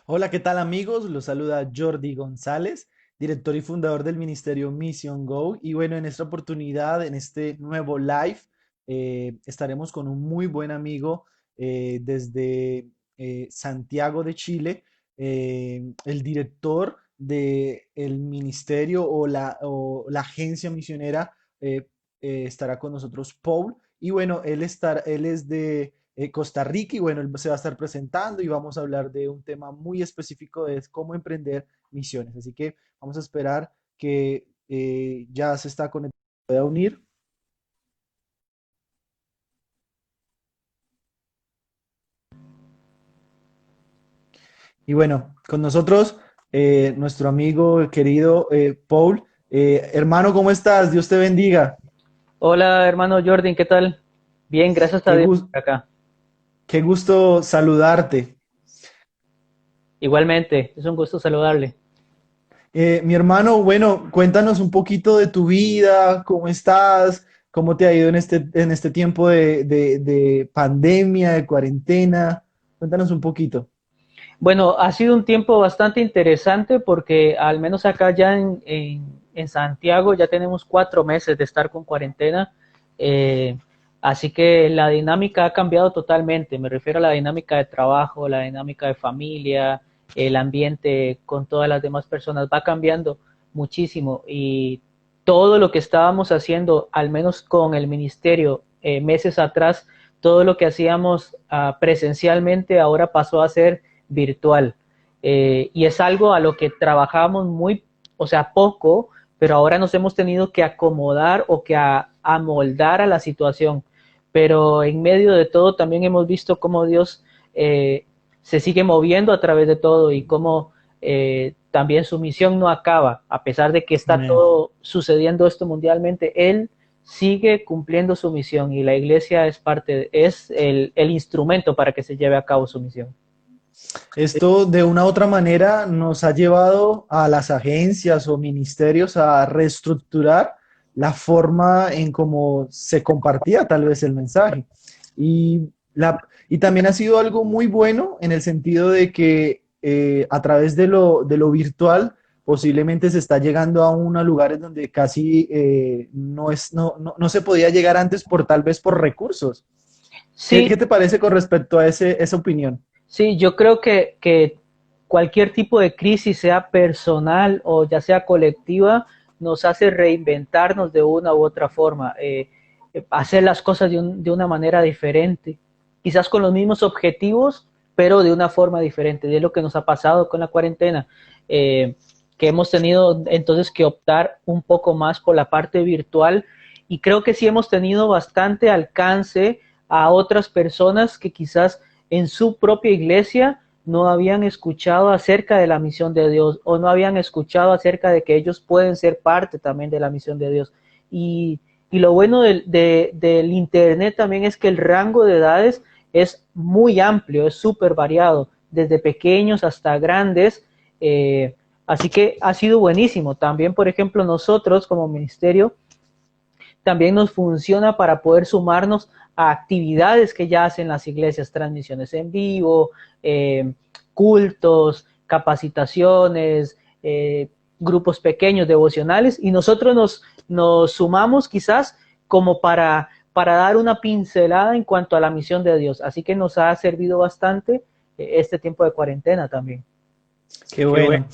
Hola, ¿qué tal amigos? Los saluda Jordi González, director y fundador del Ministerio Mission Go. Y bueno, en esta oportunidad, en este nuevo live, estaremos con un muy buen amigo desde Santiago de Chile, el director del ministerio o la agencia misionera estará con nosotros, Paul. Y bueno, él es de Costa Rica y bueno, él se va a estar presentando y vamos a hablar de un tema muy específico de cómo emprender misiones. Así que vamos a esperar que ya se está conectando, pueda unir. Y bueno, con nosotros nuestro amigo querido Paul. Hermano, ¿cómo estás? Dios te bendiga. Hola, hermano Jordan, ¿qué tal? Bien, gracias a Qué Dios gus- por acá. qué gusto saludarte. Igualmente, es un gusto saludarle. Mi hermano, bueno, cuéntanos un poquito de tu vida, cómo estás, cómo te ha ido en este tiempo de pandemia, de cuarentena. Cuéntanos un poquito. Bueno, ha sido un tiempo bastante interesante porque al menos acá ya en Santiago ya tenemos 4 meses de estar con cuarentena. eh, Así que la dinámica ha cambiado totalmente. Me refiero a la dinámica de trabajo, la dinámica de familia, el ambiente con todas las demás personas va cambiando muchísimo y todo lo que estábamos haciendo, al menos con el ministerio meses atrás, todo lo que hacíamos presencialmente ahora pasó a ser virtual. Y es algo a lo que trabajamos muy, o sea, poco, pero ahora nos hemos tenido que acomodar o que amoldar a la situación. Pero en medio de todo también hemos visto cómo Dios se sigue moviendo a través de todo y cómo también su misión no acaba, a pesar de que está Amén. todo sucediendo esto mundialmente, Él sigue cumpliendo su misión y la iglesia es parte, es el instrumento para que se lleve a cabo su misión. Esto de una u otra manera nos ha llevado a las agencias o ministerios a reestructurar la forma en cómo se compartía tal vez el mensaje. Y también ha sido algo muy bueno en el sentido de que a través de lo virtual posiblemente se está llegando a unos lugares donde casi no se podía llegar antes por tal vez por recursos. ¿Qué Sí, te parece con respecto a esa opinión? sí, yo creo que cualquier tipo de crisis, sea personal o ya sea colectiva, nos hace reinventarnos de una u otra forma, hacer las cosas de una manera diferente, quizás con los mismos objetivos, pero de una forma diferente. Y es lo que nos ha pasado con la cuarentena, eh, que hemos tenido entonces que optar un poco más por la parte virtual y creo que sí hemos tenido bastante alcance a otras personas que quizás en su propia iglesia no habían escuchado acerca de la misión de Dios o no habían escuchado acerca de que ellos pueden ser parte también de la misión de Dios. Y lo bueno del Internet también es que el rango de edades es muy amplio, es súper variado, desde pequeños hasta grandes. Así que ha sido buenísimo. También, por ejemplo, nosotros como ministerio también nos funciona para poder sumarnos a actividades que ya hacen las iglesias, transmisiones en vivo, cultos, capacitaciones, grupos pequeños, devocionales, y nosotros nos sumamos quizás como para dar una pincelada en cuanto a la misión de Dios. Así que nos ha servido bastante este tiempo de cuarentena también. Qué bueno.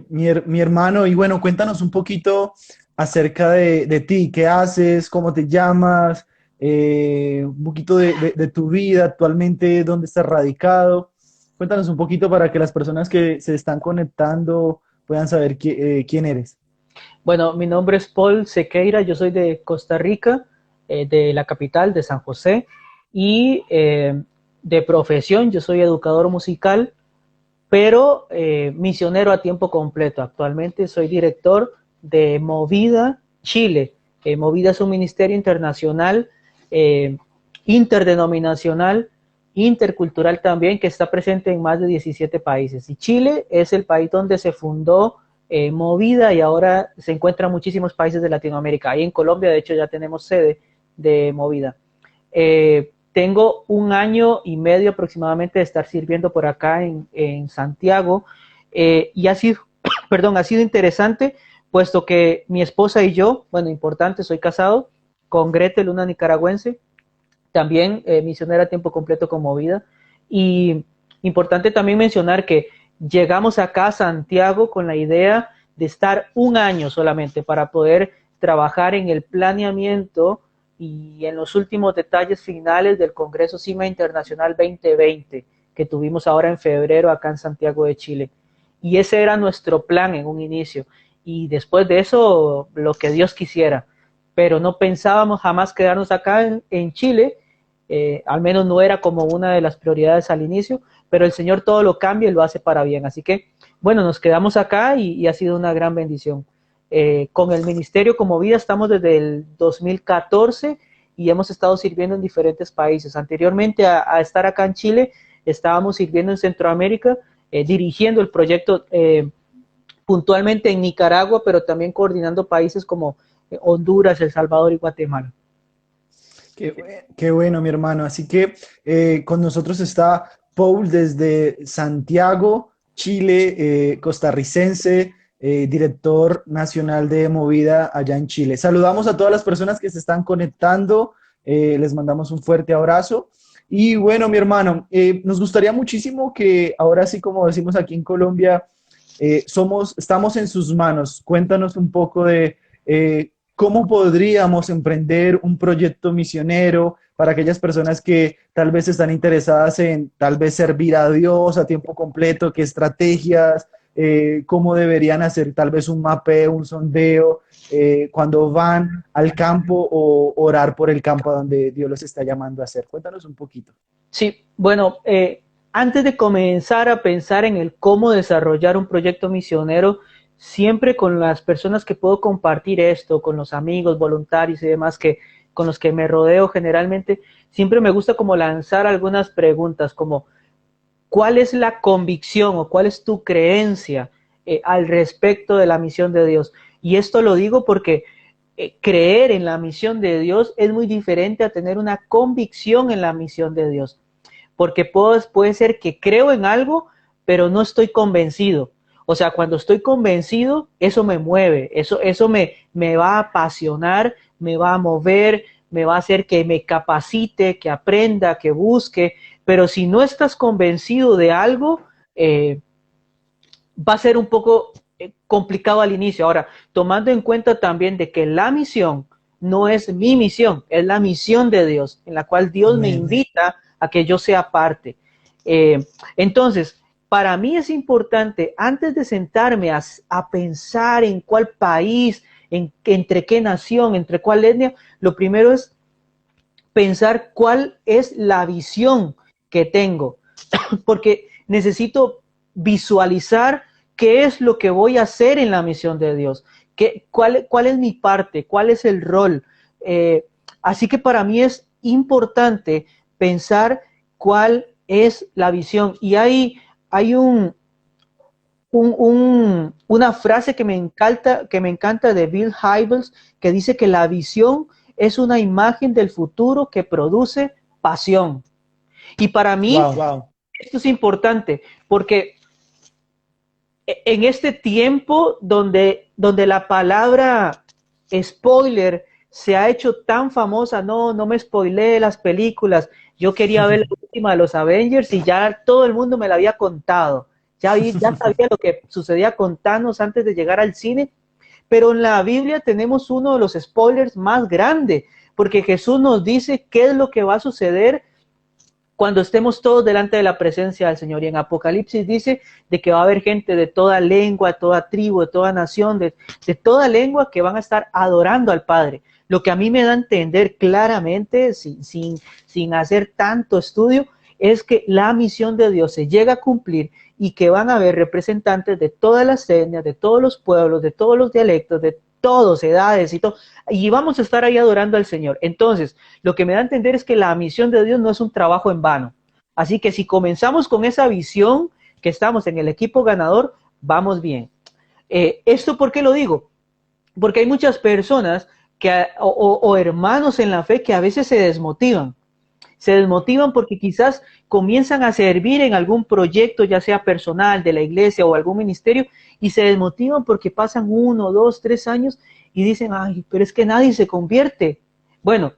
Mi hermano, y bueno, cuéntanos un poquito acerca de ti, qué haces, cómo te llamas, un poquito de tu vida actualmente, dónde estás radicado. Cuéntanos un poquito para que las personas que se están conectando puedan saber quién eres. Bueno, mi nombre es Paul Sequeira, yo soy de Costa Rica, de la capital, de San José, y de profesión yo soy educador musical, pero misionero a tiempo completo. Actualmente soy director de Movida Chile. Movida es un ministerio internacional, eh, interdenominacional, intercultural también, que está presente en más de 17 países. Y Chile es el país donde se fundó Movida y ahora se encuentran muchísimos países de Latinoamérica. Ahí en Colombia, de hecho, ya tenemos sede de Movida. tengo 1 año y medio aproximadamente de estar sirviendo por acá en Santiago, y ha sido, perdón, ha sido interesante, puesto que mi esposa y yo, bueno, importante, soy casado con Gretel, una nicaragüense, también misionera a tiempo completo con Movida. Y importante también mencionar que llegamos acá a Santiago con la idea de estar 1 año solamente para poder trabajar en el planeamiento y en los últimos detalles finales del Congreso CIMA Internacional 2020 que tuvimos ahora en febrero acá en Santiago de Chile. Y ese era nuestro plan en un inicio. Y después de eso, lo que Dios quisiera. Pero no pensábamos jamás quedarnos acá en Chile, al menos no era como una de las prioridades al inicio, pero el Señor todo lo cambia y lo hace para bien. Así que, bueno, nos quedamos acá y ha sido una gran bendición. Con el ministerio como vida estamos desde el 2014 y hemos estado sirviendo en diferentes países. Anteriormente a estar acá en Chile, estábamos sirviendo en Centroamérica, dirigiendo el proyecto puntualmente en Nicaragua, pero también coordinando países como Honduras, El Salvador y Guatemala. Qué bueno, mi hermano. Así que con nosotros está Paul desde Santiago, Chile, costarricense, director nacional de Movida allá en Chile. Saludamos a todas las personas que se están conectando, les mandamos un fuerte abrazo. Y bueno, mi hermano, nos gustaría muchísimo que ahora sí, como decimos aquí en Colombia, estamos en sus manos. Cuéntanos un poco de cómo podríamos emprender un proyecto misionero para aquellas personas que tal vez están interesadas en tal vez servir a Dios a tiempo completo, qué estrategias, cómo deberían hacer tal vez un mapeo, un sondeo, cuando van al campo o orar por el campo a donde Dios los está llamando a hacer. Cuéntanos un poquito. Sí, bueno, antes de comenzar a pensar en el cómo desarrollar un proyecto misionero, siempre con las personas que puedo compartir esto, con los amigos, voluntarios y demás con los que me rodeo generalmente, siempre me gusta como lanzar algunas preguntas como ¿cuál es la convicción o cuál es tu creencia al respecto de la misión de Dios? Y esto lo digo porque creer en la misión de Dios es muy diferente a tener una convicción en la misión de Dios, porque puede ser que creo en algo, pero no estoy convencido. O sea, cuando estoy convencido, eso me mueve, eso me va a apasionar, me va a mover, me va a hacer que me capacite, que aprenda, que busque. Pero si no estás convencido de algo, va a ser un poco complicado al inicio. Ahora, tomando en cuenta también de que la misión no es mi misión, es la misión de Dios, en la cual Dios me Amén. invita a que yo sea parte. Entonces, para mí es importante, antes de sentarme a pensar en cuál país, entre qué nación, entre cuál etnia, lo primero es pensar cuál es la visión que tengo, porque necesito visualizar qué es lo que voy a hacer en la misión de Dios, cuál es mi parte, cuál es el rol. Así que para mí es importante pensar cuál es la visión. Y hay una frase que me encanta de Bill Hybels, que dice que la visión es una imagen del futuro que produce pasión. Y para mí, Wow. esto es importante, porque en este tiempo donde la palabra spoiler se ha hecho tan famosa, no me spoileé las películas, yo quería ver la última de los Avengers y ya todo el mundo me la había contado, ya sabía lo que sucedía con Thanos antes de llegar al cine, pero en la Biblia tenemos uno de los spoilers más grandes, porque Jesús nos dice qué es lo que va a suceder cuando estemos todos delante de la presencia del Señor. Y en Apocalipsis dice de que va a haber gente de toda lengua, de toda tribu, de toda nación, de toda lengua que van a estar adorando al Padre. Lo que a mí me da a entender claramente, sin hacer tanto estudio, es que la misión de Dios se llega a cumplir y que van a haber representantes de todas las etnias, de todos los pueblos, de todos los dialectos, de todos, edades y todo, y vamos a estar ahí adorando al Señor. Entonces, lo que me da a entender es que la misión de Dios no es un trabajo en vano. Así que si comenzamos con esa visión, que estamos en el equipo ganador, vamos bien. ¿Esto por qué lo digo? Porque hay muchas personas o hermanos en la fe que a veces se desmotivan. se desmotivan porque quizás comienzan a servir en algún proyecto, ya sea personal, de la iglesia o algún ministerio, y se desmotivan porque pasan 1, 2, 3 años y dicen, ay, pero es que nadie se convierte. Bueno,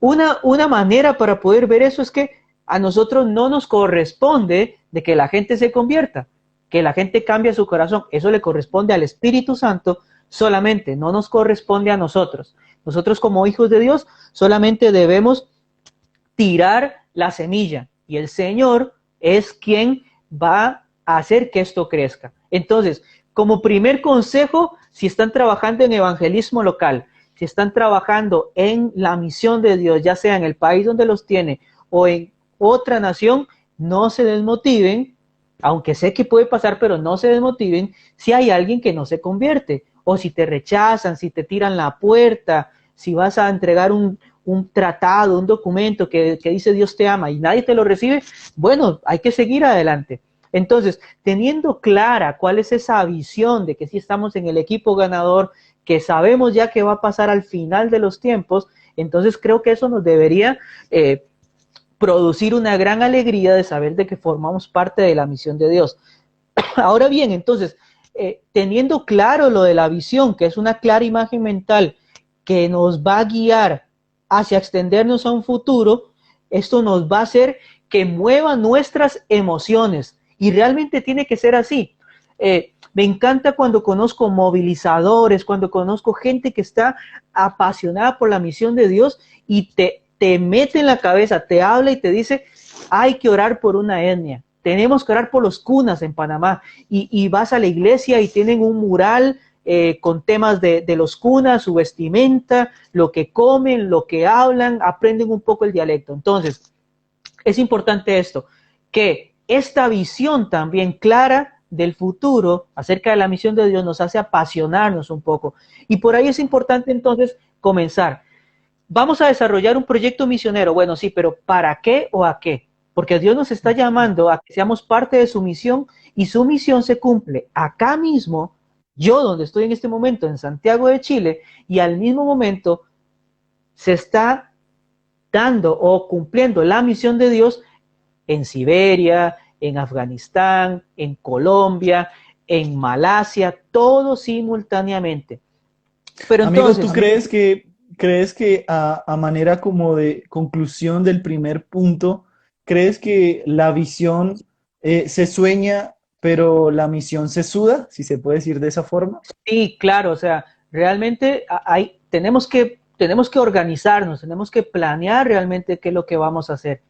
una manera para poder ver eso es que a nosotros no nos corresponde de que la gente se convierta, que la gente cambie su corazón. Eso le corresponde al Espíritu Santo solamente, no nos corresponde a nosotros. Nosotros como hijos de Dios solamente debemos tirar la semilla y el Señor es quien va a hacer que esto crezca. Entonces, como primer consejo, si están trabajando en evangelismo local, si están trabajando en la misión de Dios, ya sea en el país donde los tiene o en otra nación, no se desmotiven, aunque sé que puede pasar, pero no se desmotiven si hay alguien que no se convierte, o si te rechazan, si te tiran la puerta, si vas a entregar un tratado, un documento que dice Dios te ama y nadie te lo recibe, bueno, hay que seguir adelante. Entonces, teniendo clara cuál es esa visión de que sí estamos en el equipo ganador, que sabemos ya que va a pasar al final de los tiempos, entonces creo que eso nos debería producir una gran alegría de saber de que formamos parte de la misión de Dios. Ahora bien, entonces, teniendo claro lo de la visión, que es una clara imagen mental que nos va a guiar hacia extendernos a un futuro, esto nos va a hacer que mueva nuestras emociones y realmente tiene que ser así. Me encanta cuando conozco movilizadores, cuando conozco gente que está apasionada por la misión de Dios y te mete en la cabeza, te habla y te dice, hay que orar por una etnia, tenemos que orar por los cunas en Panamá, y vas a la iglesia y tienen un mural con temas de los cunas, su vestimenta, lo que comen, lo que hablan, aprenden un poco el dialecto. Entonces, es importante esto, que esta visión también clara del futuro acerca de la misión de Dios nos hace apasionarnos un poco. Y por ahí es importante entonces comenzar. Vamos a desarrollar un proyecto misionero. Bueno, sí, pero ¿para qué o a qué? Porque Dios nos está llamando a que seamos parte de su misión y su misión se cumple acá mismo, yo donde estoy en este momento, en Santiago de Chile, y al mismo momento se está dando o cumpliendo la misión de Dios en Siberia, en Afganistán, en Colombia, en Malasia, todo simultáneamente. Pero Amigo, ¿tú entonces, crees que a manera como de conclusión del primer punto, crees que la visión se sueña, pero la misión se suda, si se puede decir de esa forma? sí, claro, o sea, realmente tenemos que organizarnos, tenemos que planear realmente qué es lo que vamos a hacer.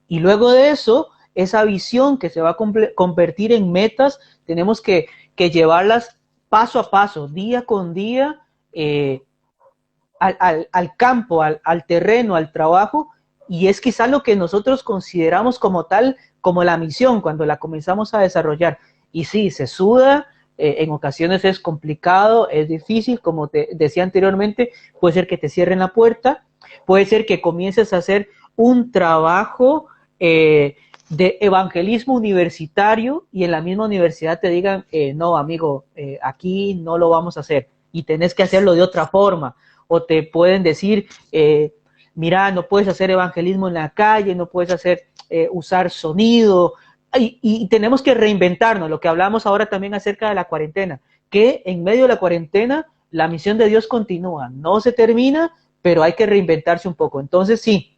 Y luego de eso, esa visión que se va a convertir en metas, tenemos que llevarlas paso a paso, día con día, eh, al campo, al terreno, al trabajo, y es quizá lo que nosotros consideramos como tal, como la misión, cuando la comenzamos a desarrollar. Y sí, se suda, en ocasiones es complicado, es difícil, como te decía anteriormente, puede ser que te cierren la puerta, puede ser que comiences a hacer un trabajo de evangelismo universitario y en la misma universidad te digan, no, amigo, aquí no lo vamos a hacer y tenés que hacerlo de otra forma, o te pueden decir, mira, no puedes hacer evangelismo en la calle, no puedes usar sonido, y tenemos que reinventarnos, lo que hablamos ahora también acerca de la cuarentena, que en medio de la cuarentena la misión de Dios continúa, no se termina, pero hay que reinventarse un poco. Entonces sí,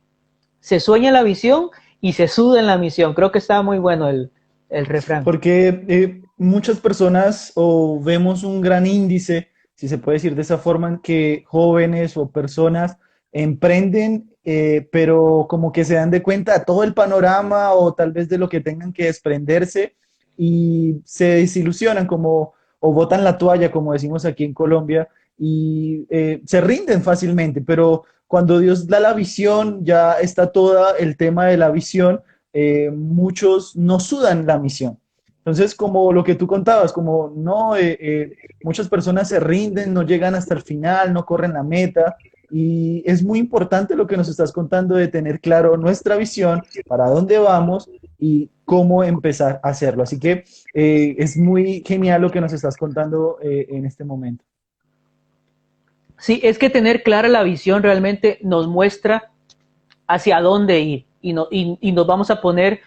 se sueña la visión y se suda en la misión. Creo que está muy bueno el refrán. Porque muchas personas o vemos un gran índice, si se puede decir de esa forma, en que jóvenes o personas emprenden, pero como que se dan de cuenta de todo el panorama o tal vez de lo que tengan que desprenderse y se desilusionan como o botan la toalla, como decimos aquí en Colombia, y se rinden fácilmente, pero cuando Dios da la visión, ya está todo el tema de la visión, muchos no sudan la misión. Entonces, como lo que tú contabas, como no, muchas personas se rinden, no llegan hasta el final, no corren la meta. Y es muy importante lo que nos estás contando de tener claro nuestra visión, para dónde vamos y cómo empezar a hacerlo. Así que es muy genial lo que nos estás contando en este momento. Sí, es que tener clara la visión realmente nos muestra hacia dónde ir y nos vamos a poner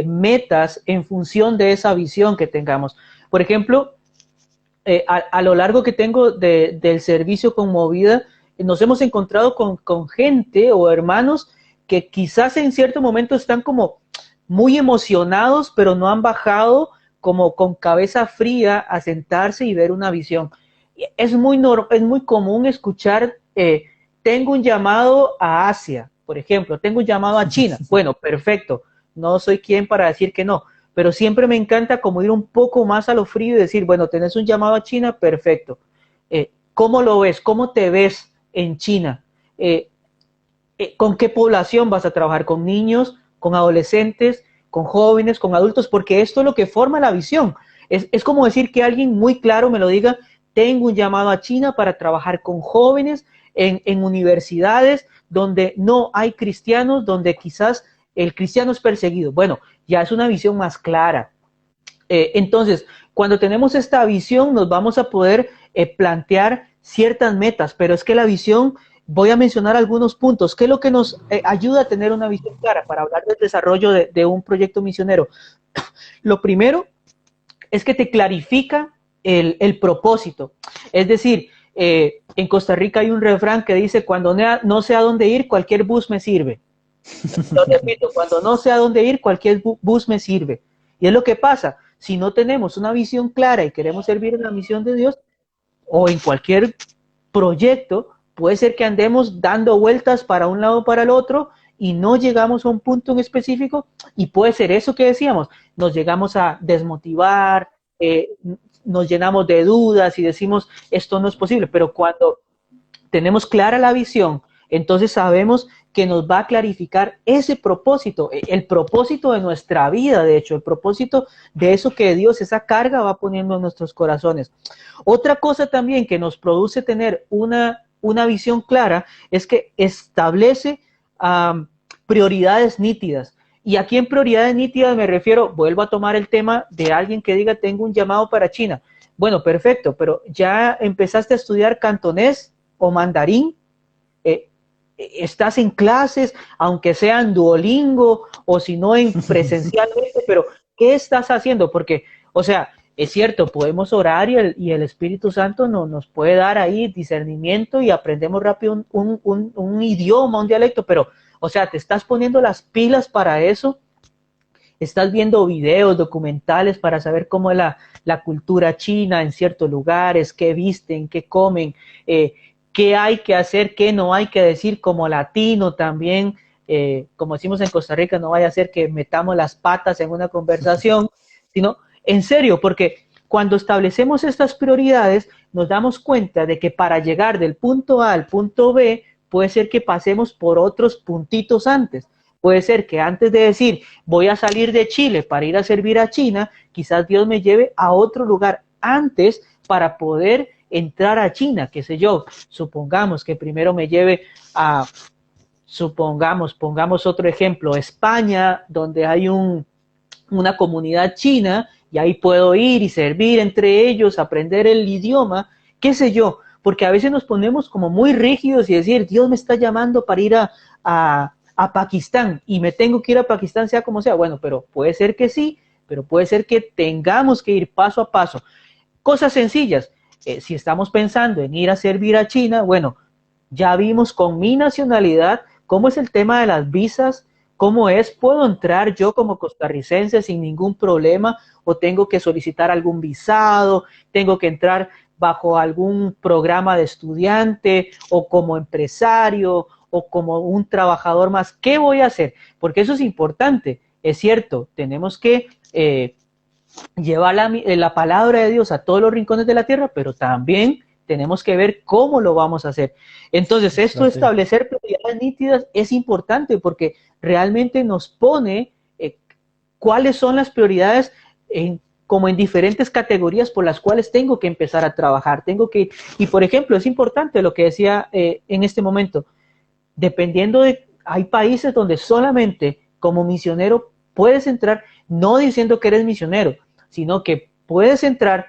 metas en función de esa visión que tengamos. Por ejemplo, a lo largo que tengo del servicio con Movida, nos hemos encontrado con gente o hermanos que quizás en cierto momento están como muy emocionados, pero no han bajado como con cabeza fría a sentarse y ver una visión. Es muy común escuchar, tengo un llamado a Asia, por ejemplo, tengo un llamado a China. Bueno, perfecto, no soy quien para decir que no, pero siempre me encanta como ir un poco más a lo frío y decir, bueno, tenés un llamado a China, perfecto. ¿Cómo lo ves? ¿Cómo te ves en China? ¿Con qué población vas a trabajar? ¿Con niños, con adolescentes, con jóvenes, con adultos? Porque esto es lo que forma la visión. Es como decir que alguien muy claro me lo diga, tengo un llamado a China para trabajar con jóvenes en universidades donde no hay cristianos, donde quizás el cristiano es perseguido. Bueno, ya es una visión más clara. Entonces, cuando tenemos esta visión, nos vamos a poder plantear ciertas metas, pero es que la visión, voy a mencionar algunos puntos. ¿Qué es lo que nos ayuda a tener una visión clara para hablar del desarrollo de un proyecto misionero? Lo primero es que te clarifica el propósito. Es decir, en Costa Rica hay un refrán que dice, cuando no sé a dónde ir, cualquier bus me sirve. Lo repito, cuando no sé a dónde ir, cualquier bus me sirve. Y es lo que pasa, si no tenemos una visión clara y queremos servir en la misión de Dios, o en cualquier proyecto, puede ser que andemos dando vueltas para un lado o para el otro y no llegamos a un punto en específico, y puede ser eso que decíamos, nos llegamos a desmotivar, nos llenamos de dudas y decimos, esto no es posible, pero cuando tenemos clara la visión, entonces sabemos que nos va a clarificar ese propósito, el propósito de nuestra vida, de hecho, el propósito de eso que Dios, esa carga va poniendo en nuestros corazones. Otra cosa también que nos produce tener una visión clara es que establece prioridades nítidas. Y aquí en prioridades nítidas me refiero, vuelvo a tomar el tema de alguien que diga, tengo un llamado para China. Bueno, perfecto, pero ya empezaste a estudiar cantonés o mandarín, estás en clases, aunque sean Duolingo o si no en presencialmente, pero ¿qué estás haciendo? Porque, o sea, es cierto, podemos orar y el Espíritu Santo nos puede dar ahí discernimiento y aprendemos rápido un idioma, un dialecto, pero, o sea, ¿te estás poniendo las pilas para eso? ¿Estás viendo videos, documentales para saber cómo es la cultura china en ciertos lugares, qué visten, qué comen, qué hay que hacer, qué no hay que decir como latino también? Como decimos en Costa Rica, no vaya a ser que metamos las patas en una conversación, sino en serio, porque cuando establecemos estas prioridades, nos damos cuenta de que para llegar del punto A al punto B, puede ser que pasemos por otros puntitos antes. Puede ser que antes de decir, voy a salir de Chile para ir a servir a China, quizás Dios me lleve a otro lugar antes para poder entrar a China, qué sé yo. Supongamos que primero me lleve a, pongamos otro ejemplo, España, donde hay una comunidad china, y ahí puedo ir y servir entre ellos, aprender el idioma, qué sé yo, porque a veces nos ponemos como muy rígidos y decir, Dios me está llamando para ir a Pakistán y me tengo que ir a Pakistán sea como sea. Bueno, pero puede ser que sí, pero puede ser que tengamos que ir paso a paso. Cosas sencillas. Si estamos pensando en ir a servir a China, bueno, ya vimos con mi nacionalidad cómo es el tema de las visas, cómo es, puedo entrar yo como costarricense sin ningún problema o tengo que solicitar algún visado, tengo que entrar bajo algún programa de estudiante o como empresario o como un trabajador más. ¿Qué voy a hacer? Porque eso es importante. Es cierto, tenemos que llevar la palabra de Dios a todos los rincones de la tierra, pero también tenemos que ver cómo lo vamos a hacer. Entonces, esto de establecer prioridades nítidas es importante porque realmente nos pone cuáles son las prioridades como en diferentes categorías por las cuales tengo que empezar a trabajar. Y por ejemplo, es importante lo que decía en este momento, dependiendo hay países donde solamente como misionero puedes entrar, no diciendo que eres misionero, sino que puedes entrar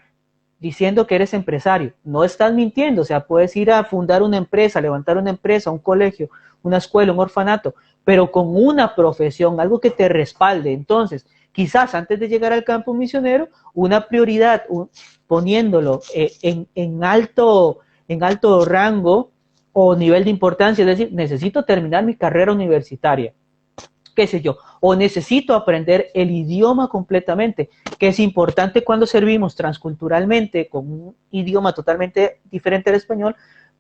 diciendo que eres empresario. No estás mintiendo, o sea, puedes ir a fundar una empresa, levantar una empresa, un colegio, una escuela, un orfanato, pero con una profesión, algo que te respalde. Entonces, quizás antes de llegar al campo misionero, una prioridad, poniéndolo en alto rango o nivel de importancia, es decir, necesito terminar mi carrera universitaria, qué sé yo, o necesito aprender el idioma completamente, que es importante cuando servimos transculturalmente con un idioma totalmente diferente al español,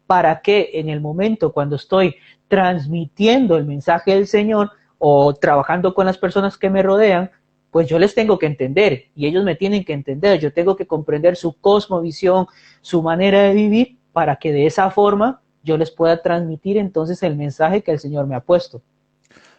para que en el momento cuando estoy transmitiendo el mensaje del Señor o trabajando con las personas que me rodean, pues yo les tengo que entender y ellos me tienen que entender, yo tengo que comprender su cosmovisión, su manera de vivir, para que de esa forma yo les pueda transmitir entonces el mensaje que el Señor me ha puesto.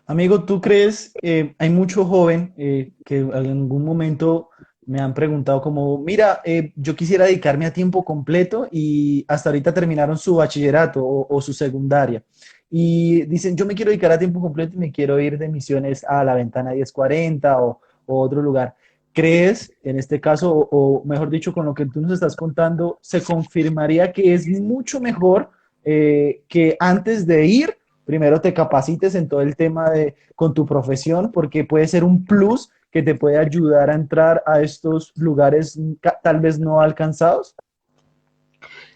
Amigo, ¿tú crees, hay mucho joven que en algún momento me han preguntado como, mira, yo quisiera dedicarme a tiempo completo y hasta ahorita terminaron su bachillerato o su secundaria y dicen, yo me quiero dedicar a tiempo completo y me quiero ir de misiones a la Ventana 1040 o otro lugar? ¿Crees, en este caso, o mejor dicho, con lo que tú nos estás contando, se confirmaría que es mucho mejor que antes de ir primero te capacites en todo el tema de con tu profesión, porque puede ser un plus que te puede ayudar a entrar a estos lugares tal vez no alcanzados?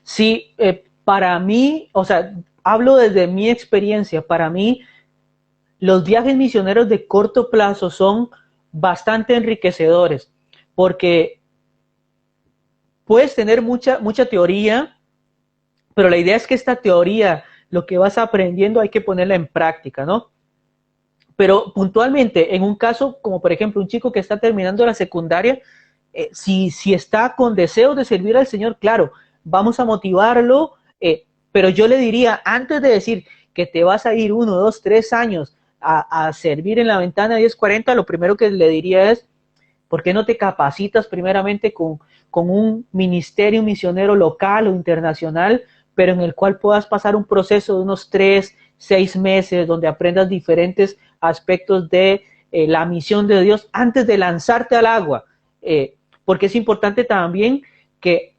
Sí, para mí, o sea, hablo desde mi experiencia, para mí los viajes misioneros de corto plazo son bastante enriquecedores, porque puedes tener mucha teoría, pero la idea es que esta teoría, lo que vas aprendiendo, hay que ponerla en práctica, ¿no? Pero puntualmente, en un caso como por ejemplo un chico que está terminando la secundaria, si está con deseo de servir al Señor, claro, vamos a motivarlo, pero yo le diría, antes de decir que te vas a ir 1, 2, 3 años a servir en la Ventana 1040, lo primero que le diría es, ¿por qué no te capacitas primeramente con un ministerio misionero local o internacional, pero en el cual puedas pasar un proceso de unos 3, 6 meses donde aprendas diferentes aspectos de la misión de Dios antes de lanzarte al agua? Porque es importante también que,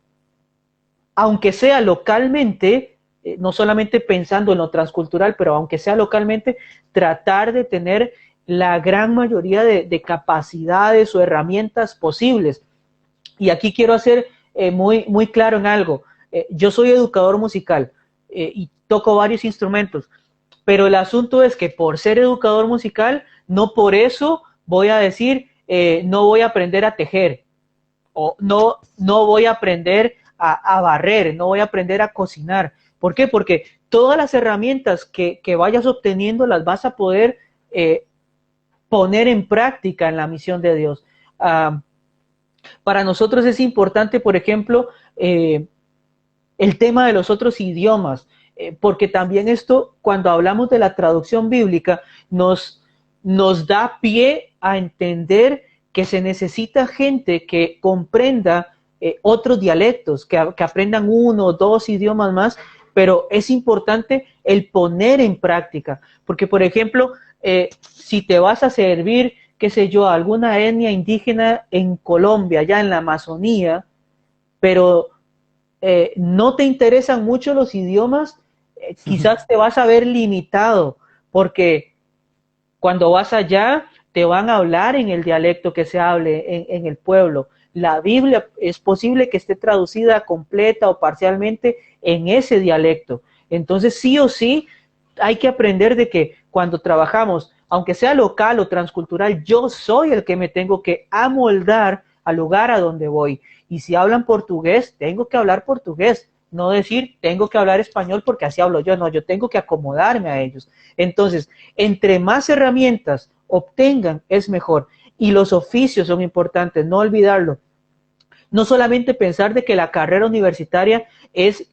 aunque sea localmente, no solamente pensando en lo transcultural, pero aunque sea localmente, tratar de tener la gran mayoría de capacidades o herramientas posibles. Y aquí quiero hacer muy claro en algo. Yo soy educador musical y toco varios instrumentos, pero el asunto es que por ser educador musical, no por eso voy a decir, no voy a aprender a tejer, o no voy a aprender a barrer, no voy a aprender a cocinar. ¿Por qué? Porque todas las herramientas que vayas obteniendo las vas a poder poner en práctica en la misión de Dios. Para nosotros es importante, por ejemplo, el tema de los otros idiomas, porque también esto, cuando hablamos de la traducción bíblica, nos da pie a entender que se necesita gente que comprenda otros dialectos, que aprendan 1 o 2 idiomas más, pero es importante el poner en práctica, porque por ejemplo, si te vas a servir, qué sé yo, a alguna etnia indígena en Colombia, ya en la Amazonía, pero no te interesan mucho los idiomas, quizás te vas a ver limitado, porque cuando vas allá te van a hablar en el dialecto que se hable en el pueblo. La Biblia es posible que esté traducida completa o parcialmente en ese dialecto. Entonces, sí o sí, hay que aprender de que cuando trabajamos, aunque sea local o transcultural, yo soy el que me tengo que amoldar al lugar a donde voy. Y si hablan portugués, tengo que hablar portugués. No decir, tengo que hablar español porque así hablo yo. No, yo tengo que acomodarme a ellos. Entonces, entre más herramientas obtengan, es mejor. Y los oficios son importantes, no olvidarlo. No solamente pensar de que la carrera universitaria es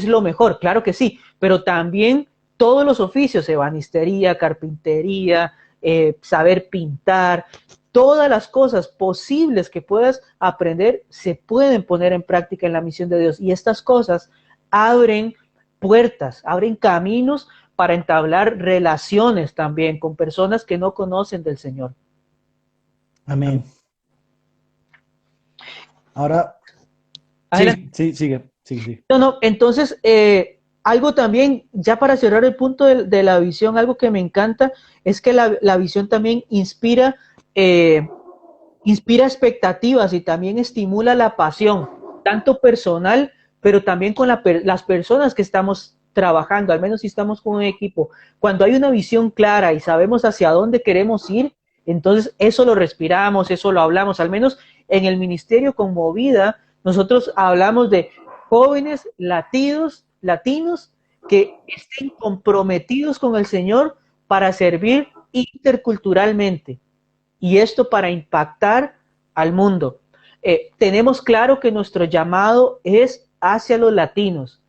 lo mejor, claro que sí, pero también todos los oficios, ebanistería, carpintería, saber pintar, todas las cosas posibles que puedas aprender se pueden poner en práctica en la misión de Dios. Y estas cosas abren puertas, abren caminos para entablar relaciones también con personas que no conocen del Señor. Amén. Ahora, Adelante. sí, sí, sigue, sigue, sigue. No, no, entonces, algo también, ya para cerrar el punto de la visión, algo que me encanta es que la visión también inspira expectativas y también estimula la pasión, tanto personal, pero también con las personas que estamos trabajando, al menos si estamos con un equipo. Cuando hay una visión clara y sabemos hacia dónde queremos ir, entonces eso lo respiramos, eso lo hablamos, al menos en el ministerio con Movida, nosotros hablamos de jóvenes latinos que estén comprometidos con el Señor para servir interculturalmente y esto para impactar al mundo. Tenemos claro que nuestro llamado es hacia los latinos,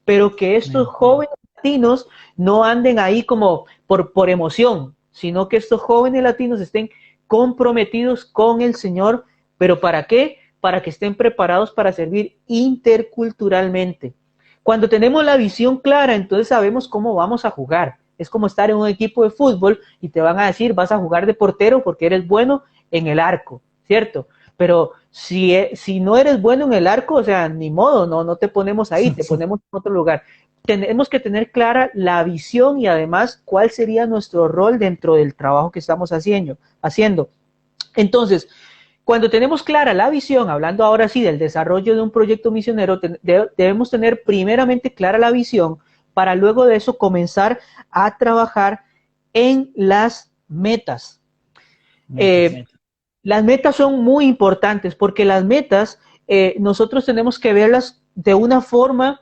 pero que estos jóvenes latinos no anden ahí como por emoción, sino que estos jóvenes latinos estén comprometidos con el Señor, pero ¿para qué? Para que estén preparados para servir interculturalmente. Cuando tenemos la visión clara, entonces sabemos cómo vamos a jugar. Es como estar en un equipo de fútbol y te van a decir, vas a jugar de portero porque eres bueno en el arco, ¿cierto? Pero si no eres bueno en el arco, o sea, ni modo, no te ponemos ahí, te ponemos en otro lugar. Tenemos que tener clara la visión y además cuál sería nuestro rol dentro del trabajo que estamos haciendo. Entonces, cuando tenemos clara la visión, hablando ahora sí del desarrollo de un proyecto misionero, debemos tener primeramente clara la visión para luego de eso comenzar a trabajar en las metas. Las metas son muy importantes porque las metas nosotros tenemos que verlas de una forma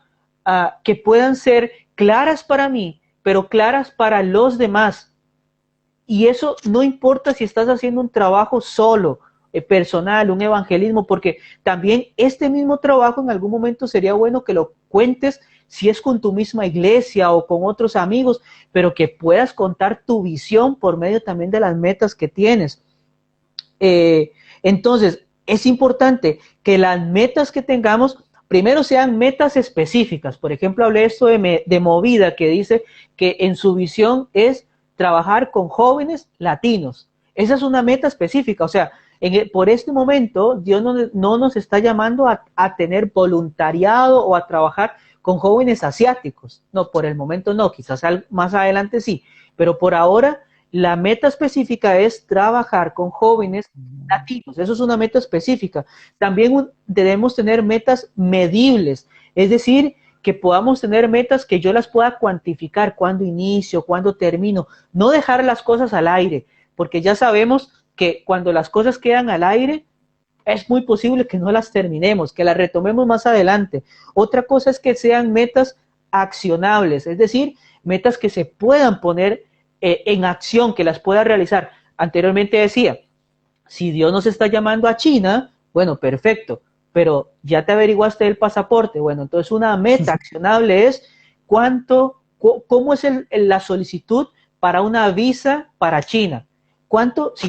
que puedan ser claras para mí, pero claras para los demás. Y eso no importa si estás haciendo un trabajo solo, personal, un evangelismo, porque también este mismo trabajo en algún momento sería bueno que lo cuentes si es con tu misma iglesia o con otros amigos, pero que puedas contar tu visión por medio también de las metas que tienes. Entonces, es importante que las metas que tengamos primero sean metas específicas. Por ejemplo, hablé esto de Movida, que dice que en su visión es trabajar con jóvenes latinos. Esa es una meta específica, o sea, por este momento Dios no nos está llamando a tener voluntariado o a trabajar con jóvenes asiáticos. No, por el momento no, quizás más adelante sí, pero por ahora la meta específica es trabajar con jóvenes latinos. Eso es una meta específica. También debemos tener metas medibles, es decir, que podamos tener metas que yo las pueda cuantificar, cuándo inicio, cuándo termino, no dejar las cosas al aire, porque ya sabemos que cuando las cosas quedan al aire, es muy posible que no las terminemos, que las retomemos más adelante. Otra cosa es que sean metas accionables, es decir, metas que se puedan poner en acción, que las pueda realizar. Anteriormente decía, si Dios nos está llamando a China, bueno, perfecto, pero ya te averiguaste el pasaporte. Bueno, entonces una meta accionable es cómo es la solicitud para una visa para China.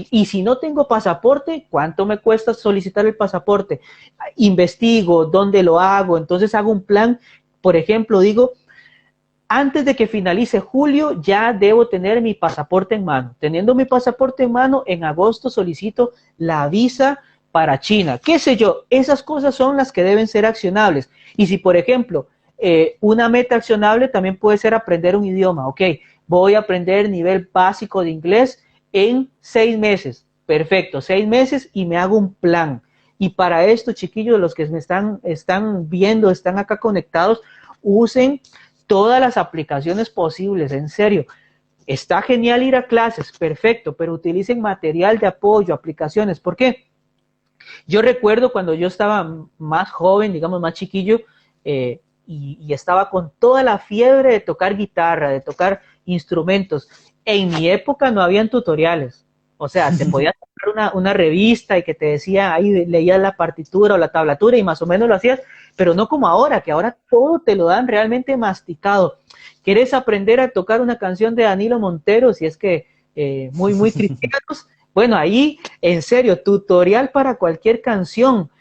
Y si no tengo pasaporte, ¿cuánto me cuesta solicitar el pasaporte? Investigo, ¿dónde lo hago? Entonces hago un plan, por ejemplo, digo, antes de que finalice julio ya debo tener mi pasaporte en mano. Teniendo mi pasaporte en mano, en agosto solicito la visa para China. ¿Qué sé yo? Esas cosas son las que deben ser accionables. Y si, por ejemplo, una meta accionable también puede ser aprender un idioma. Ok, voy a aprender nivel básico de inglés en 6 meses. Perfecto, 6 meses y me hago un plan. Y para esto, chiquillos, los que me están viendo, están acá conectados, usen todas las aplicaciones posibles, en serio. Está genial ir a clases, perfecto, pero utilicen material de apoyo, aplicaciones. ¿Por qué? Yo recuerdo cuando yo estaba más joven, digamos más chiquillo, y estaba con toda la fiebre de tocar guitarra, de tocar instrumentos. En mi época no habían tutoriales. O sea, te podías comprar una revista y que te decía, ahí leías la partitura o la tablatura y más o menos lo hacías, pero no como ahora, que ahora todo te lo dan realmente masticado. ¿Quieres aprender a tocar una canción de Danilo Montero? Si es que muy cristianos. Bueno, ahí, en serio, tutorial para cualquier canción.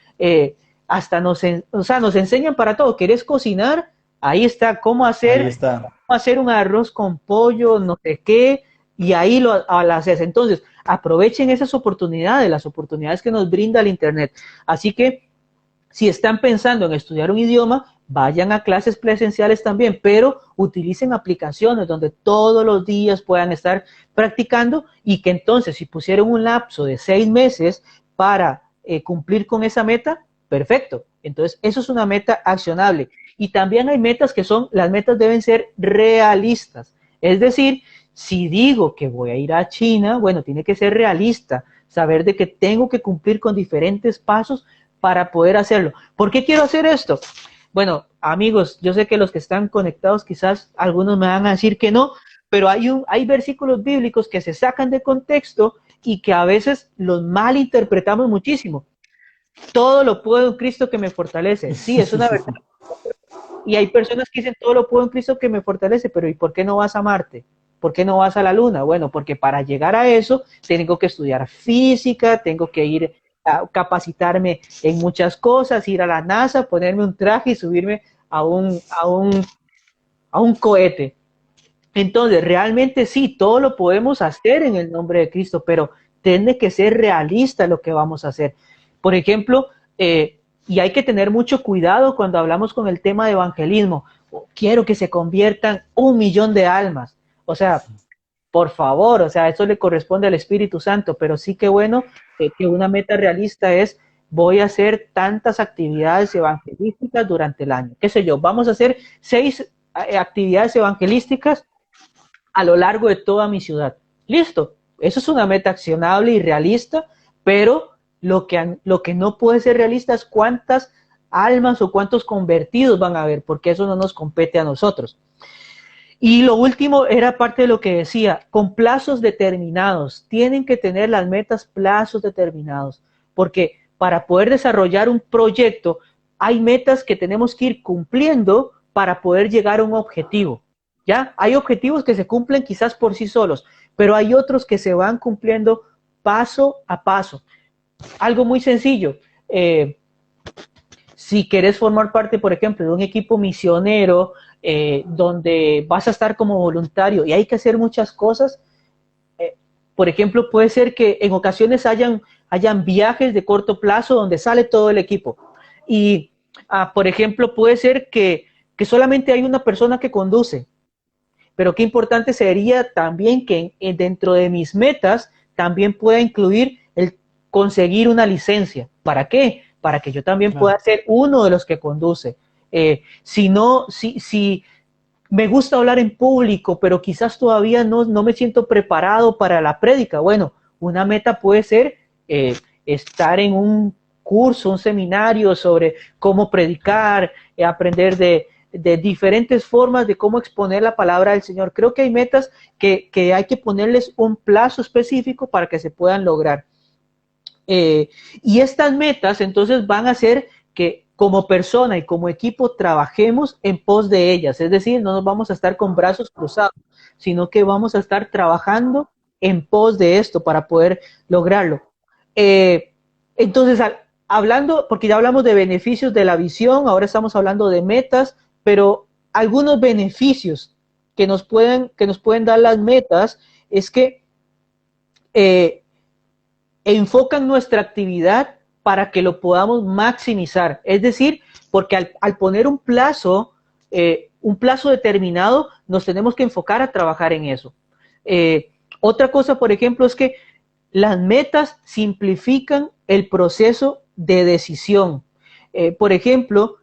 Hasta nos enseñan para todo. ¿Quieres cocinar? Ahí está, cómo hacer un arroz con pollo, no sé qué, y ahí lo haces. Entonces, aprovechen esas oportunidades, las oportunidades que nos brinda el Internet. Así que, si están pensando en estudiar un idioma, vayan a clases presenciales también, pero utilicen aplicaciones donde todos los días puedan estar practicando y que entonces si pusieron un lapso de 6 meses para cumplir con esa meta, perfecto. Entonces, eso es una meta accionable. Y también hay metas que son, las metas deben ser realistas. Es decir, si digo que voy a ir a China, bueno, tiene que ser realista, saber de que tengo que cumplir con diferentes pasos para poder hacerlo. ¿Por qué quiero hacer esto? Bueno, amigos, yo sé que los que están conectados quizás algunos me van a decir que no, pero hay versículos bíblicos que se sacan de contexto y que a veces los malinterpretamos muchísimo. Todo lo puedo en Cristo que me fortalece. Sí, es una verdad. Y hay personas que dicen, todo lo puedo en Cristo que me fortalece, pero ¿y por qué no vas a Marte? ¿Por qué no vas a la Luna? Bueno, porque para llegar a eso tengo que estudiar física, tengo que ir a capacitarme en muchas cosas, ir a la NASA, ponerme un traje y subirme a un cohete. Entonces, realmente sí, todo lo podemos hacer en el nombre de Cristo, pero tiene que ser realista lo que vamos a hacer. Por ejemplo, y hay que tener mucho cuidado cuando hablamos con el tema de evangelismo. Quiero que se conviertan 1 millón de almas. O sea, por favor, o sea, eso le corresponde al Espíritu Santo, pero sí que bueno que una meta realista es voy a hacer tantas actividades evangelísticas durante el año. ¿Qué sé yo? Vamos a hacer 6 actividades evangelísticas a lo largo de toda mi ciudad. Listo, eso es una meta accionable y realista, pero lo que no puede ser realista es cuántas almas o cuántos convertidos van a haber, porque eso no nos compete a nosotros. Y lo último era parte de lo que decía, con plazos determinados. Tienen que tener las metas plazos determinados, porque para poder desarrollar un proyecto hay metas que tenemos que ir cumpliendo para poder llegar a un objetivo. ¿Ya? Hay objetivos que se cumplen quizás por sí solos, pero hay otros que se van cumpliendo paso a paso. Algo muy sencillo. Si quieres formar parte, por ejemplo, de un equipo misionero donde vas a estar como voluntario y hay que hacer muchas cosas, por ejemplo, puede ser que en ocasiones hayan viajes de corto plazo donde sale todo el equipo. Y, por ejemplo, puede ser que solamente hay una persona que conduce. Pero qué importante sería también que dentro de mis metas también pueda incluir el conseguir una licencia. ¿Para qué? Para que yo también pueda ser uno de los que conduce. Si me gusta hablar en público, pero quizás todavía no me siento preparado para la prédica. Bueno, una meta puede ser estar en un curso, un seminario sobre cómo predicar, aprender de diferentes formas de cómo exponer la palabra del Señor. Creo que hay metas que hay que ponerles un plazo específico para que se puedan lograr. Y estas metas entonces van a hacer que como persona y como equipo trabajemos en pos de ellas. Es decir, no nos vamos a estar con brazos cruzados, sino que vamos a estar trabajando en pos de esto para poder lograrlo. Entonces, hablando, porque ya hablamos de beneficios de la visión, ahora estamos hablando de metas, pero algunos beneficios que nos pueden dar las metas es que enfocan nuestra actividad para que lo podamos maximizar. Es decir, porque al poner un plazo determinado, nos tenemos que enfocar a trabajar en eso. Otra cosa, por ejemplo, es que las metas simplifican el proceso de decisión. Por ejemplo,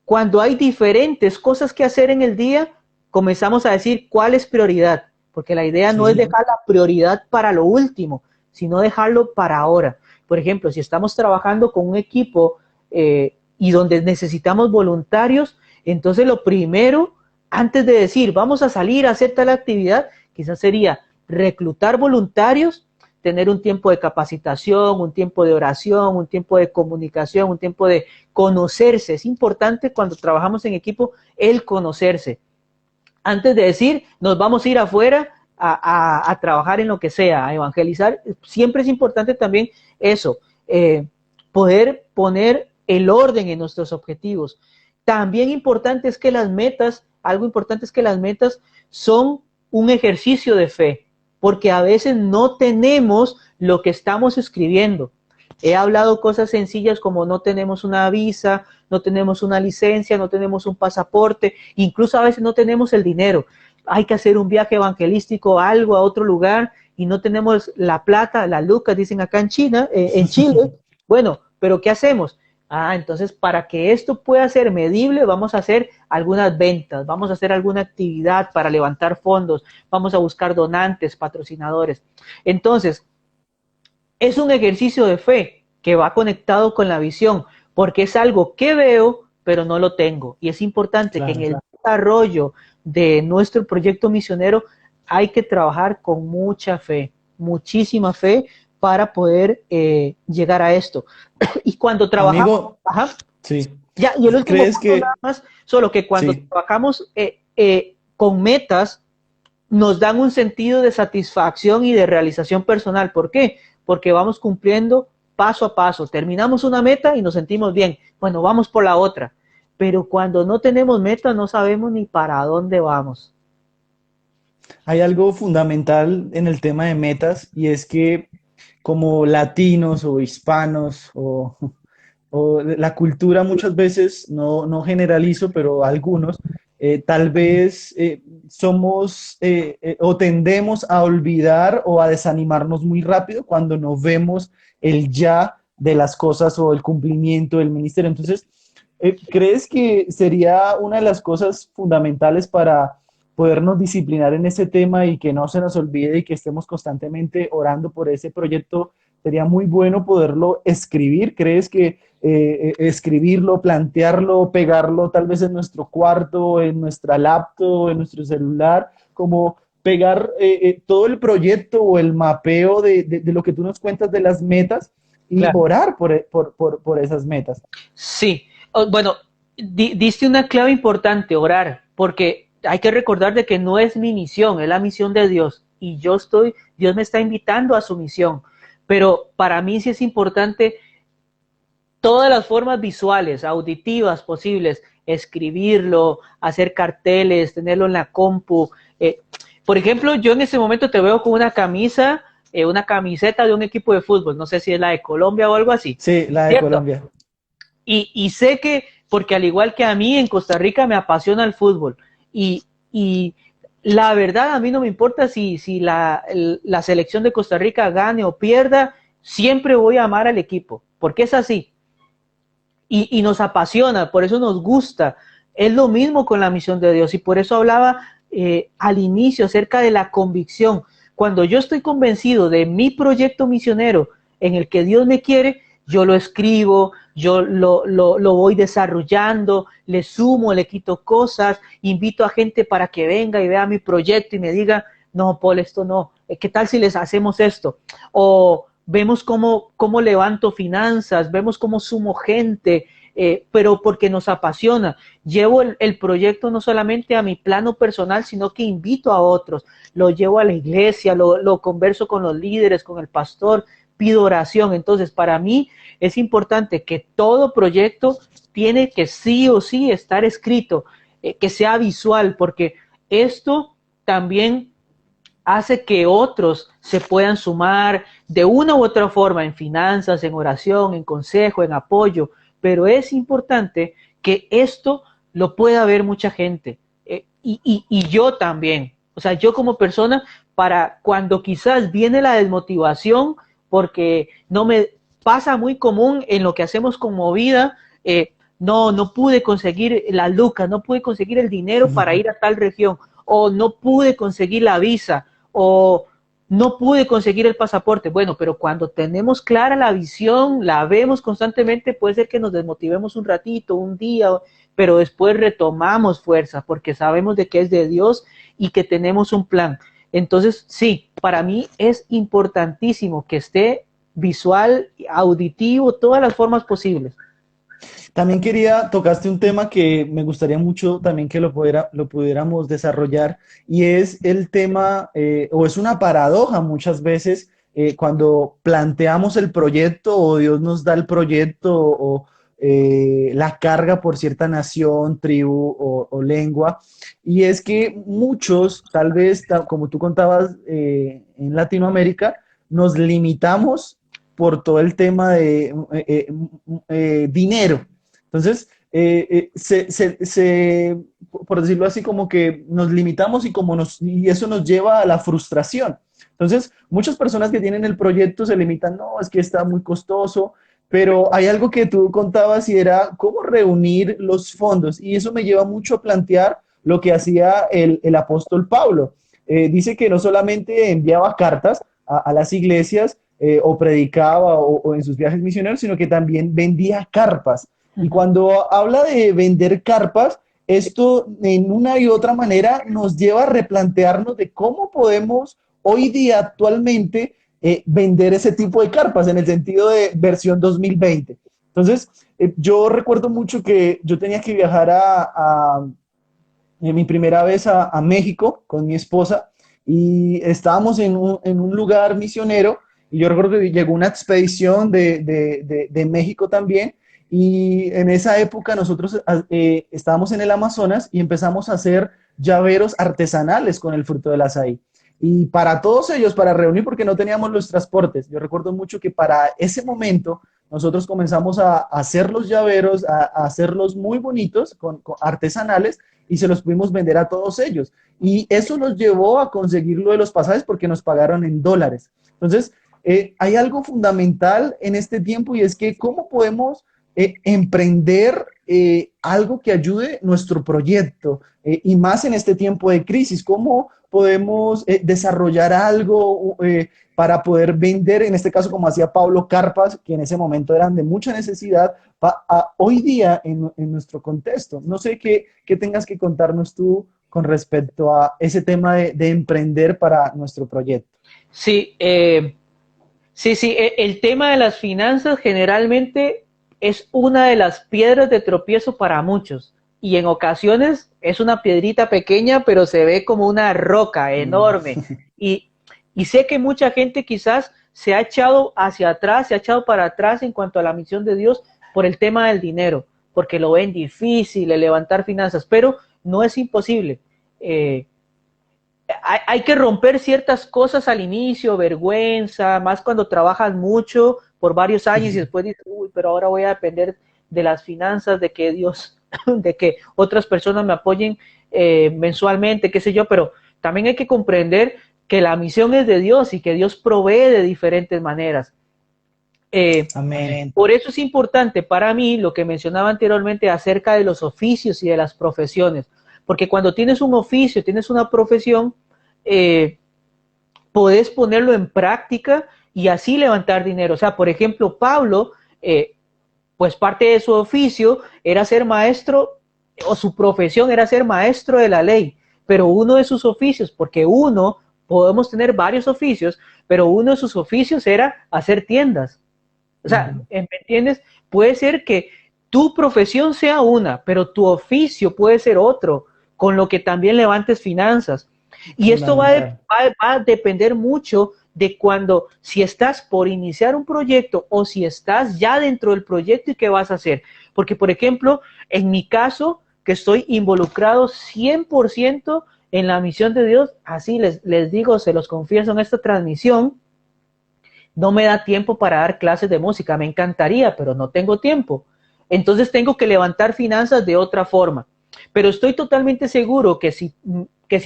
cuando hay diferentes cosas que hacer en el día, comenzamos a decir cuál es prioridad, porque la idea no es dejar la prioridad para lo último, sino dejarlo para ahora. Por ejemplo, si estamos trabajando con un equipo y donde necesitamos voluntarios, entonces lo primero, antes de decir vamos a salir a hacer tal actividad, quizás sería reclutar voluntarios, tener un tiempo de capacitación, un tiempo de oración, un tiempo de comunicación, un tiempo de conocerse. Es importante cuando trabajamos en equipo el conocerse. Antes de decir, nos vamos a ir afuera a trabajar en lo que sea, a evangelizar, siempre es importante también eso, poder poner el orden en nuestros objetivos. También importante es que las metas, algo importante es que las metas son un ejercicio de fe, porque a veces no tenemos lo que estamos escribiendo. He hablado cosas sencillas como no tenemos una visa, no tenemos una licencia, no tenemos un pasaporte, incluso a veces no tenemos el dinero. Hay que hacer un viaje evangelístico, algo a otro lugar y no tenemos la plata, la lucas, dicen acá en China, en Chile. Bueno, pero ¿qué hacemos? Entonces para que esto pueda ser medible, vamos a hacer algunas ventas, vamos a hacer alguna actividad para levantar fondos, vamos a buscar donantes, patrocinadores. Entonces, es un ejercicio de fe que va conectado con la visión, porque es algo que veo, pero no lo tengo. Y es importante que en Claro. el desarrollo de nuestro proyecto misionero hay que trabajar con mucha fe, muchísima fe para poder llegar a esto. Y cuando trabajamos, Amigo, ajá, sí. ya, y el último ¿Crees punto nada que más, solo que cuando sí? trabajamos con metas, nos dan un sentido de satisfacción y de realización personal. ¿Por qué? Porque vamos cumpliendo paso a paso. Terminamos una meta y nos sentimos bien. Bueno, vamos por la otra. Pero cuando no tenemos meta, no sabemos ni para dónde vamos. Hay algo fundamental en el tema de metas y es que como latinos o hispanos o la cultura muchas veces, no generalizo, pero algunos, tal vez somos o tendemos a olvidar o a desanimarnos muy rápido cuando no vemos el ya de las cosas o el cumplimiento del ministerio. Entonces, ¿crees que sería una de las cosas fundamentales para podernos disciplinar en ese tema y que no se nos olvide y que estemos constantemente orando por ese proyecto? Sería muy bueno poderlo escribir. ¿Crees que escribirlo, plantearlo, pegarlo tal vez en nuestro cuarto, en nuestra laptop, en nuestro celular, como pegar todo el proyecto o el mapeo de lo que tú nos cuentas de las metas y Claro. orar por esas metas? Sí. Bueno, diste una clave importante, orar, porque hay que recordar de que no es mi misión, es la misión de Dios. Y Dios me está invitando a su misión. Pero para mí sí es importante todas las formas visuales, auditivas posibles, escribirlo, hacer carteles, tenerlo en la compu. Por ejemplo, yo en este momento te veo con una camiseta de un equipo de fútbol, no sé si es la de Colombia o algo así, Sí, la de ¿cierto? Colombia. Y sé que, porque al igual que a mí en Costa Rica me apasiona el fútbol y la verdad a mí no me importa si la selección de Costa Rica gane o pierda, siempre voy a amar al equipo, porque es así y nos apasiona, por eso nos gusta. Es lo mismo con la misión de Dios y por eso hablaba al inicio acerca de la convicción. Cuando yo estoy convencido de mi proyecto misionero en el que Dios me quiere, yo lo escribo, yo lo voy desarrollando, le sumo, le quito cosas, invito a gente para que venga y vea mi proyecto y me diga, no, Paul, esto no, ¿qué tal si les hacemos esto? O vemos cómo levanto finanzas, vemos cómo sumo gente, pero porque nos apasiona. Llevo el proyecto no solamente a mi plano personal, sino que invito a otros, lo llevo a la iglesia, lo converso con los líderes, con el pastor, pido oración. Entonces, para mí es importante que todo proyecto tiene que sí o sí estar escrito, que sea visual, porque esto también hace que otros se puedan sumar de una u otra forma en finanzas, en oración, en consejo, en apoyo, pero es importante que esto lo pueda ver mucha gente y yo también, o sea, yo como persona, para cuando quizás viene la desmotivación, porque no me pasa muy común en lo que hacemos como vida, no pude conseguir la lucas, no pude conseguir el dinero para ir a tal región, o no pude conseguir la visa, o no pude conseguir el pasaporte. Bueno, pero cuando tenemos clara la visión, la vemos constantemente, puede ser que nos desmotivemos un ratito, un día, pero después retomamos fuerza porque sabemos de que es de Dios y que tenemos un plan. Entonces, sí, para mí es importantísimo que esté visual, auditivo, todas las formas posibles. También tocaste un tema que me gustaría mucho también que lo pudiéramos desarrollar y es el tema, o es una paradoja muchas veces cuando planteamos el proyecto o Dios nos da el proyecto o la carga por cierta nación, tribu o lengua. Y es que muchos, tal vez, como tú contabas, en Latinoamérica, nos limitamos por todo el tema de dinero. Entonces, por decirlo así, como que nos limitamos y eso nos lleva a la frustración. Entonces, muchas personas que tienen el proyecto se limitan, no, es que está muy costoso, pero hay algo que tú contabas y era cómo reunir los fondos. Y eso me lleva mucho a plantear lo que hacía el apóstol Pablo. Dice que no solamente enviaba cartas a las iglesias o predicaba o en sus viajes misioneros, sino que también vendía carpas. Y cuando habla de vender carpas, esto en una y otra manera nos lleva a replantearnos de cómo podemos hoy día actualmente vender ese tipo de carpas en el sentido de versión 2020. Entonces, yo recuerdo mucho que yo tenía que viajar mi primera vez a México con mi esposa y estábamos en un lugar misionero y yo recuerdo que llegó una expedición de México también y en esa época nosotros estábamos en el Amazonas y empezamos a hacer llaveros artesanales con el fruto del azaí. Y para todos ellos, para reunir, porque no teníamos los transportes, yo recuerdo mucho que para ese momento nosotros comenzamos a hacer los llaveros, a hacerlos muy bonitos, con artesanales, y se los pudimos vender a todos ellos. Y eso nos llevó a conseguir lo de los pasajes porque nos pagaron en dólares. Entonces, hay algo fundamental en este tiempo y es que cómo podemos emprender algo que ayude nuestro proyecto y más en este tiempo de crisis, cómo podemos desarrollar algo para poder vender, en este caso como hacía Pablo, carpas que en ese momento eran de mucha necesidad hoy día en nuestro contexto. No sé qué tengas que contarnos tú con respecto a ese tema de emprender para nuestro proyecto. Sí, sí, el tema de las finanzas generalmente es una de las piedras de tropiezo para muchos y en ocasiones es una piedrita pequeña pero se ve como una roca enorme y, y sé que mucha gente quizás se ha echado hacia atrás, se ha echado para atrás en cuanto a la misión de Dios por el tema del dinero, porque lo ven difícil el levantar finanzas, pero no es imposible. Eh, hay que romper ciertas cosas al inicio, vergüenza, más cuando trabajas mucho por varios años y después dices, uy, pero ahora voy a depender de las finanzas, de que Dios, de que otras personas me apoyen mensualmente, qué sé yo, pero también hay que comprender que la misión es de Dios y que Dios provee de diferentes maneras. Amén. Por eso es importante para mí lo que mencionaba anteriormente acerca de los oficios y de las profesiones, porque cuando tienes un oficio, tienes una profesión, eh, podés ponerlo en práctica y así levantar dinero. O sea, por ejemplo, Pablo, pues parte de su oficio era ser maestro, o su profesión era ser maestro de la ley, pero uno de sus oficios, porque podemos tener varios oficios, pero uno de sus oficios era hacer tiendas. O sea, ¿me entiendes? Puede ser que tu profesión sea una, pero tu oficio puede ser otro, con lo que también levantes finanzas. Y esto va a depender mucho de si estás por iniciar un proyecto o si estás ya dentro del proyecto y qué vas a hacer. Porque, por ejemplo, en mi caso, que estoy involucrado 100% en la misión de Dios, así les digo, se los confieso en esta transmisión, no me da tiempo para dar clases de música, me encantaría, pero no tengo tiempo. Entonces tengo que levantar finanzas de otra forma. Pero estoy totalmente seguro que si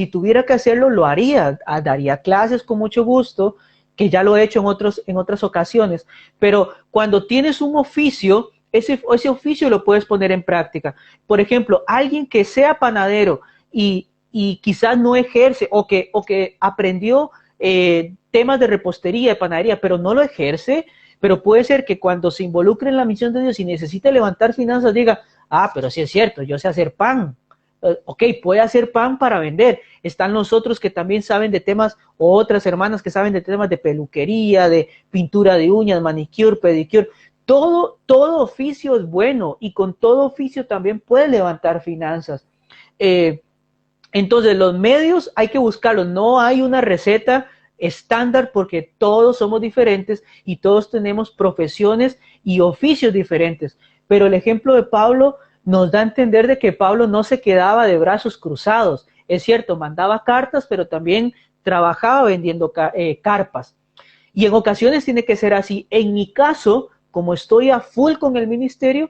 tuviera que hacerlo, lo haría. Daría clases con mucho gusto, que ya lo he hecho en otras ocasiones. Pero cuando tienes un oficio, ese oficio lo puedes poner en práctica. Por ejemplo, alguien que sea panadero y quizás no ejerce o que aprendió temas de repostería, de panadería, pero no lo ejerce, pero puede ser que cuando se involucre en la misión de Dios y necesite levantar finanzas, diga, pero sí es cierto, yo sé hacer pan. Ok, puede hacer pan para vender. Están los otros que también saben de temas, o otras hermanas que saben de temas de peluquería, de pintura de uñas, manicure, pedicure. Todo oficio es bueno y con todo oficio también puede levantar finanzas. Entonces, los medios hay que buscarlos. No hay una receta estándar porque todos somos diferentes y todos tenemos profesiones y oficios diferentes. Pero el ejemplo de Pablo nos da a entender de que Pablo no se quedaba de brazos cruzados. Es cierto, mandaba cartas, pero también trabajaba vendiendo carpas. Y en ocasiones tiene que ser así. En mi caso, como estoy a full con el ministerio,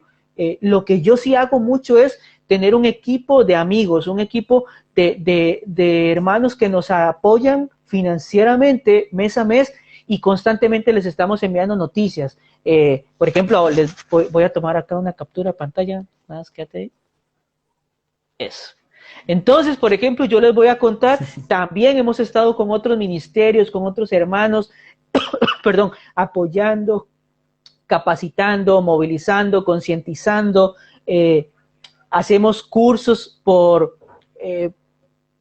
lo que yo sí hago mucho es tener un equipo de amigos, un equipo de hermanos que nos apoyan financieramente mes a mes y constantemente les estamos enviando noticias. Por ejemplo, les voy a tomar acá una captura de pantalla. Nada más quédate ahí. Eso. Entonces, por ejemplo, yo les voy a contar, también hemos estado con otros ministerios, con otros hermanos, perdón, apoyando, capacitando, movilizando, concientizando, hacemos cursos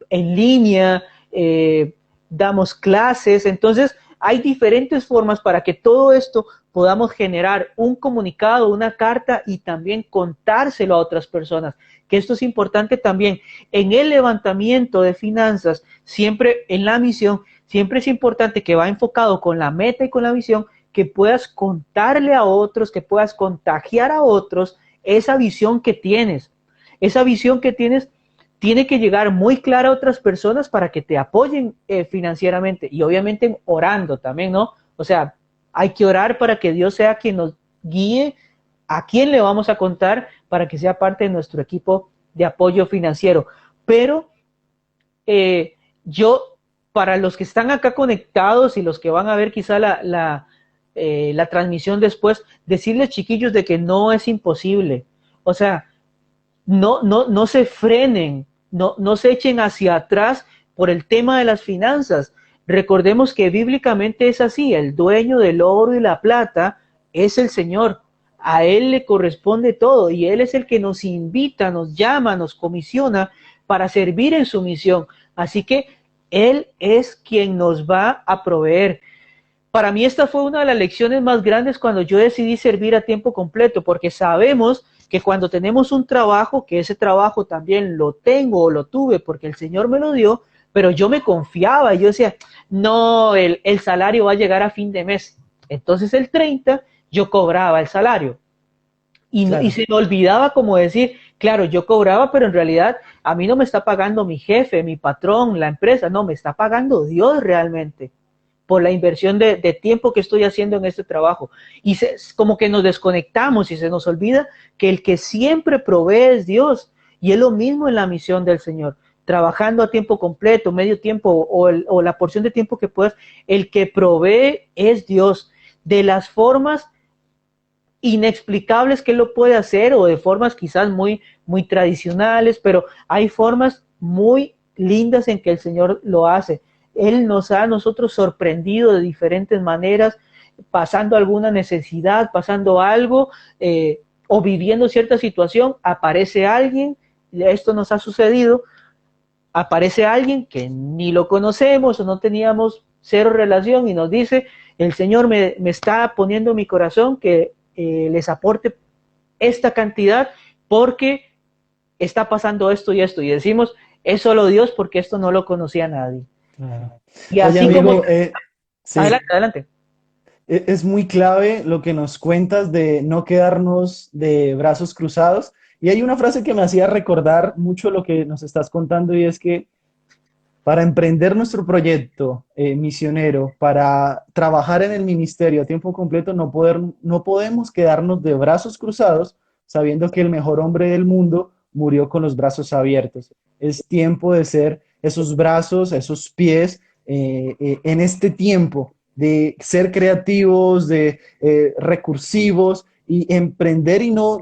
en línea, damos clases, entonces hay diferentes formas para que todo esto podamos generar un comunicado, una carta y también contárselo a otras personas, que esto es importante también. En el levantamiento de finanzas, siempre en la misión, siempre es importante que va enfocado con la meta y con la visión, que puedas contarle a otros, que puedas contagiar a otros esa visión que tienes. Esa visión que tienes tiene que llegar muy clara a otras personas para que te apoyen financieramente y obviamente orando también, ¿no? O sea, hay que orar para que Dios sea quien nos guíe a quién le vamos a contar para que sea parte de nuestro equipo de apoyo financiero. Pero yo, para los que están acá conectados y los que van a ver quizá la transmisión después, decirles, chiquillos, de que no es imposible. O sea, no se frenen, no se echen hacia atrás por el tema de las finanzas. Recordemos que bíblicamente es así, el dueño del oro y la plata es el Señor. A Él le corresponde todo y Él es el que nos invita, nos llama, nos comisiona para servir en su misión. Así que Él es quien nos va a proveer. Para mí esta fue una de las lecciones más grandes cuando yo decidí servir a tiempo completo, porque sabemos que cuando tenemos un trabajo, que ese trabajo también lo tengo o lo tuve porque el Señor me lo dio, pero yo me confiaba y yo decía, no, el salario va a llegar a fin de mes. Entonces el 30 yo cobraba el salario y Claro. se me olvidaba como decir, claro, yo cobraba, pero en realidad a mí no me está pagando mi jefe, mi patrón, la empresa, no, me está pagando Dios realmente por la inversión de tiempo que estoy haciendo en este trabajo. Y como que nos desconectamos y se nos olvida que el que siempre provee es Dios. Y es lo mismo en la misión del Señor. Trabajando a tiempo completo, medio tiempo o la porción de tiempo que puedas, el que provee es Dios. De las formas inexplicables que Él lo puede hacer o de formas quizás muy tradicionales, pero hay formas muy lindas en que el Señor lo hace. Él nos ha a nosotros sorprendido de diferentes maneras, pasando alguna necesidad, pasando algo o viviendo cierta situación, aparece alguien, esto nos ha sucedido, aparece alguien que ni lo conocemos o no teníamos cero relación y nos dice, el Señor me está poniendo en mi corazón que les aporte esta cantidad porque está pasando esto y esto. Y decimos, es solo Dios porque esto no lo conocía nadie. Claro. Y Oye, así como... amigo, Adelante, sí, adelante. es muy clave lo que nos cuentas de no quedarnos de brazos cruzados. Y hay una frase que me hacía recordar mucho lo que nos estás contando y es que para emprender nuestro proyecto misionero, para trabajar en el ministerio a tiempo completo, no podemos quedarnos de brazos cruzados sabiendo que el mejor hombre del mundo murió con los brazos abiertos. Es tiempo de ser esos brazos, esos pies en este tiempo, de ser creativos, de recursivos y emprender y no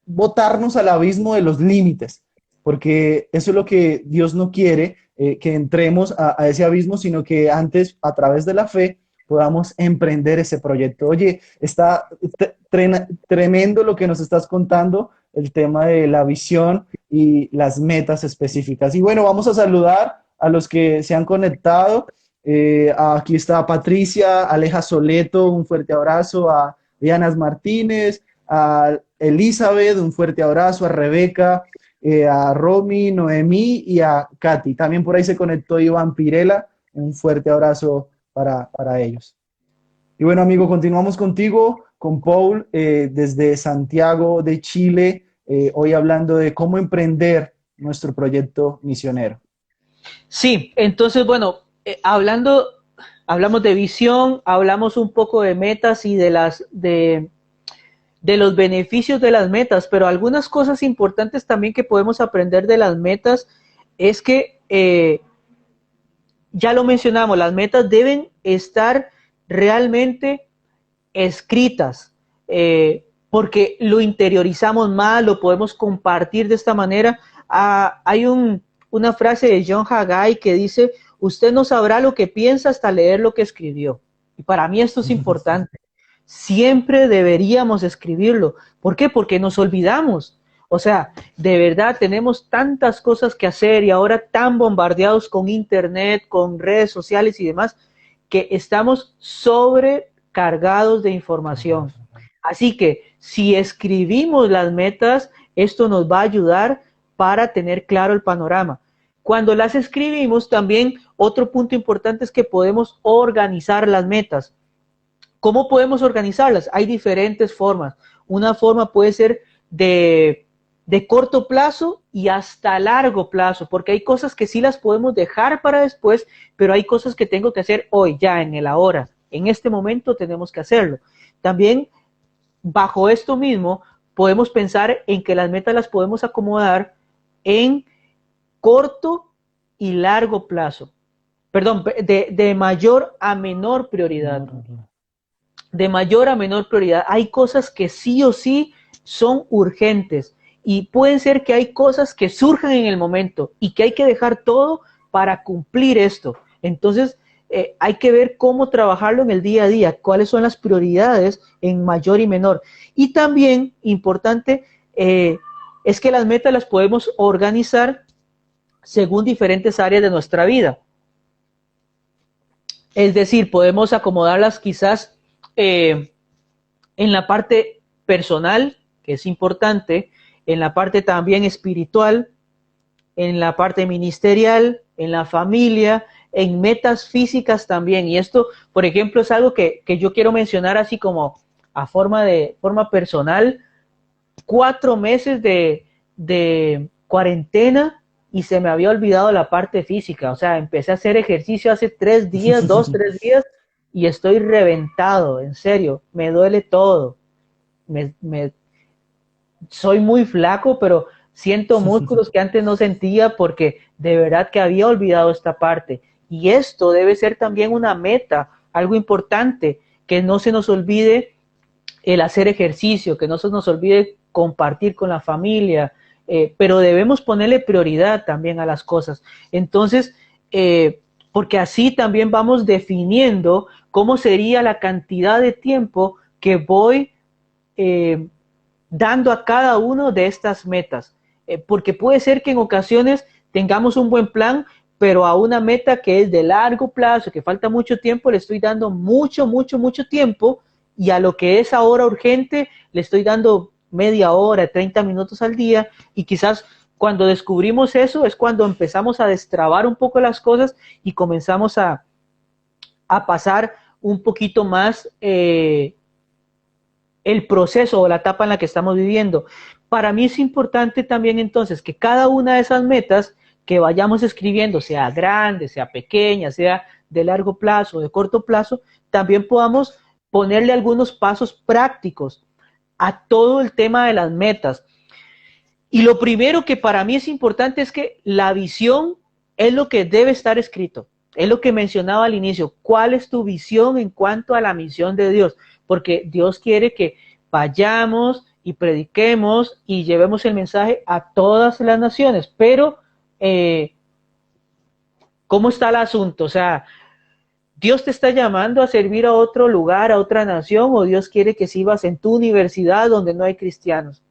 botarnos al abismo de los límites porque eso es lo que Dios no quiere, que entremos a ese abismo, sino que antes, a través de la fe, podamos emprender ese proyecto. Oye, está tremendo lo que nos estás contando, el tema de la visión y las metas específicas. Y bueno, vamos a saludar a los que se han conectado. Aquí está Patricia, Aleja Soleto, un fuerte abrazo, a Diana Martínez, a Elizabeth, un fuerte abrazo, a Rebeca, a Romy, Noemí y a Katy. También por ahí se conectó Iván Pirela. Un fuerte abrazo para ellos. Y bueno, amigo, continuamos contigo, con Paul, desde Santiago de Chile, hoy hablando de cómo emprender nuestro proyecto misionero. Sí, entonces, bueno, hablando hablamos de visión, hablamos un poco de metas y de los beneficios de las metas, pero algunas cosas importantes también que podemos aprender de las metas es que, ya lo mencionamos, las metas deben estar realmente escritas, porque lo interiorizamos más, lo podemos compartir de esta manera. Hay una frase de John Haggai que dice, usted no sabrá lo que piensa hasta leer lo que escribió. Y para mí esto es importante. Siempre deberíamos escribirlo. ¿Por qué? Porque nos olvidamos. O sea, de verdad tenemos tantas cosas que hacer y ahora tan bombardeados con internet, con redes sociales y demás, que estamos sobrecargados de información. Así que si escribimos las metas, esto nos va a ayudar para tener claro el panorama. Cuando las escribimos, también otro punto importante es que podemos organizar las metas. ¿Cómo podemos organizarlas? Hay diferentes formas. Una forma puede ser de corto plazo y hasta largo plazo, porque hay cosas que sí las podemos dejar para después, pero hay cosas que tengo que hacer hoy, ya en el ahora. En este momento tenemos que hacerlo. También, bajo esto mismo, podemos pensar en que las metas las podemos acomodar en corto y largo plazo. Perdón, de mayor a menor prioridad. De mayor a menor prioridad. Hay cosas que sí o sí son urgentes y pueden ser que hay cosas que surjan en el momento y que hay que dejar todo para cumplir esto. Entonces, hay que ver cómo trabajarlo en el día a día, cuáles son las prioridades en mayor y menor. Y también, importante, es que las metas las podemos organizar según diferentes áreas de nuestra vida. Es decir, podemos acomodarlas quizás en la parte personal, que es importante, en la parte también espiritual, en la parte ministerial, en la familia, en metas físicas también. Y esto, por ejemplo, es algo que yo quiero mencionar así como a forma personal. 4 meses de cuarentena y se me había olvidado la parte física. O sea, empecé a hacer ejercicio hace 3 días, 2, 3 días, y estoy reventado, en serio, me duele todo. Soy muy flaco, pero siento músculos que antes no sentía porque de verdad que había olvidado esta parte. Y esto debe ser también una meta, algo importante, que no se nos olvide el hacer ejercicio, que no se nos olvide compartir con la familia, pero debemos ponerle prioridad también a las cosas. Entonces, porque así también vamos definiendo cómo sería la cantidad de tiempo que voy dando a cada uno de estas metas. Porque puede ser que en ocasiones tengamos un buen plan, pero a una meta que es de largo plazo, que falta mucho tiempo, le estoy dando mucho tiempo, y a lo que es ahora urgente le estoy dando media hora, 30 minutos al día, y quizás cuando descubrimos eso es cuando empezamos a destrabar un poco las cosas y comenzamos a pasar un poquito más el proceso o la etapa en la que estamos viviendo. Para mí es importante también entonces que cada una de esas metas que vayamos escribiendo, sea grande, sea pequeña, sea de largo plazo, de corto plazo, también podamos ponerle algunos pasos prácticos a todo el tema de las metas. Y lo primero que para mí es importante es que la visión es lo que debe estar escrito. Es lo que mencionaba al inicio. ¿Cuál es tu visión en cuanto a la misión de Dios? Porque Dios quiere que vayamos y prediquemos y llevemos el mensaje a todas las naciones. Pero, ¿cómo está el asunto? O sea, ¿Dios te está llamando a servir a otro lugar, a otra nación, o Dios quiere que sirvas en tu universidad donde no hay cristianos?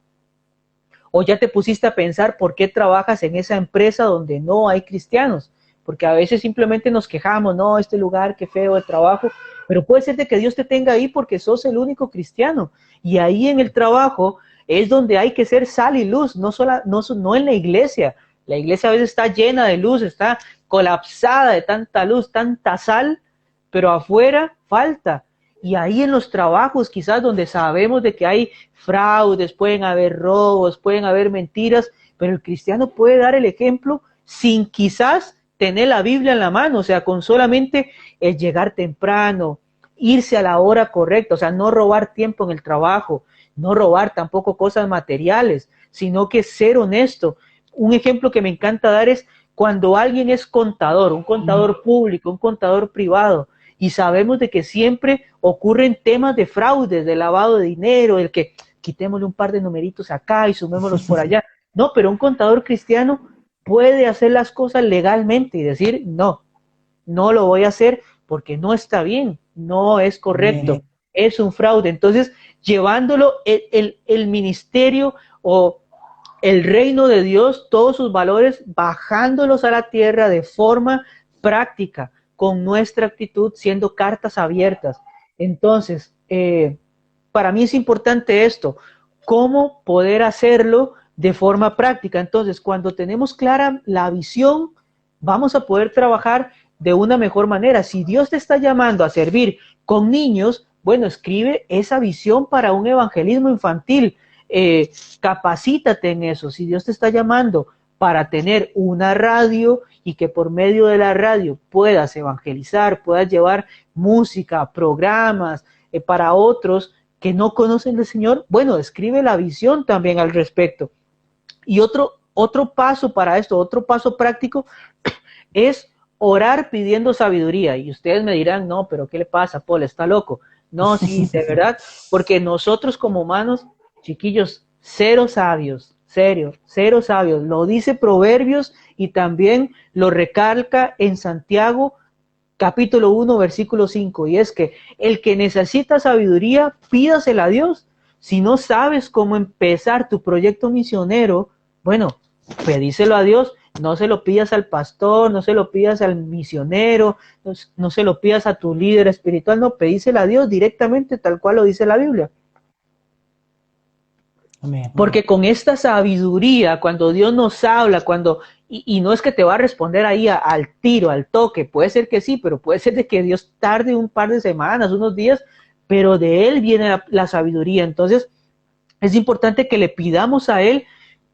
¿O ya te pusiste a pensar por qué trabajas en esa empresa donde no hay cristianos? Porque a veces simplemente nos quejamos, no, este lugar, qué feo el trabajo, pero puede ser de que Dios te tenga ahí porque sos el único cristiano. Y ahí en el trabajo es donde hay que ser sal y luz, no en la iglesia. La iglesia a veces está llena de luz, está colapsada de tanta luz, tanta sal, pero afuera falta. Y ahí en los trabajos, quizás donde sabemos de que hay fraudes, pueden haber robos, pueden haber mentiras, pero el cristiano puede dar el ejemplo sin quizás tener la Biblia en la mano, o sea, con solamente el llegar temprano, irse a la hora correcta, o sea, no robar tiempo en el trabajo, no robar tampoco cosas materiales, sino que ser honesto. Un ejemplo que me encanta dar es cuando alguien es contador, un contador público, un contador privado, y sabemos de que siempre ocurren temas de fraudes, de lavado de dinero, el que quitémosle un par de numeritos acá y sumémoslos por allá. No, pero un contador cristiano puede hacer las cosas legalmente y decir, no, no lo voy a hacer porque no está bien, no es correcto, Amén. es un fraude. Entonces, llevándolo el ministerio o el reino de Dios, todos sus valores, bajándolos a la tierra de forma práctica, con nuestra actitud, siendo cartas abiertas. Entonces, para mí es importante esto, cómo poder hacerlo de forma práctica. Entonces, cuando tenemos clara la visión, vamos a poder trabajar de una mejor manera. Si Dios te está llamando a servir con niños, bueno, escribe esa visión para un evangelismo infantil. Capacítate en eso. Si Dios te está llamando para tener una radio y que por medio de la radio puedas evangelizar, puedas llevar música, programas para otros que no conocen del Señor, bueno, escribe la visión también al respecto. Y otro paso para esto, otro paso práctico es orar pidiendo sabiduría. Y ustedes me dirán, no, pero ¿qué le pasa, Paul? ¿Está loco? No, sí, de verdad, porque nosotros como humanos, chiquillos, cero sabios, serio, cero sabios. Lo dice Proverbios y también lo recalca en Santiago, capítulo 1, versículo 5, y es que el que necesita sabiduría, pídasela a Dios. Si no sabes cómo empezar tu proyecto misionero, bueno, pedíselo a Dios. No se lo pidas al pastor, no se lo pidas al misionero, no se lo pidas a tu líder espiritual, no, pedíselo a Dios directamente, tal cual lo dice la Biblia. Amén. Porque con esta sabiduría, cuando Dios nos habla, y no es que te va a responder ahí al tiro, al toque, puede ser que sí, pero puede ser de que Dios tarde un par de semanas, unos días, pero de Él viene la sabiduría. Entonces, es importante que le pidamos a Él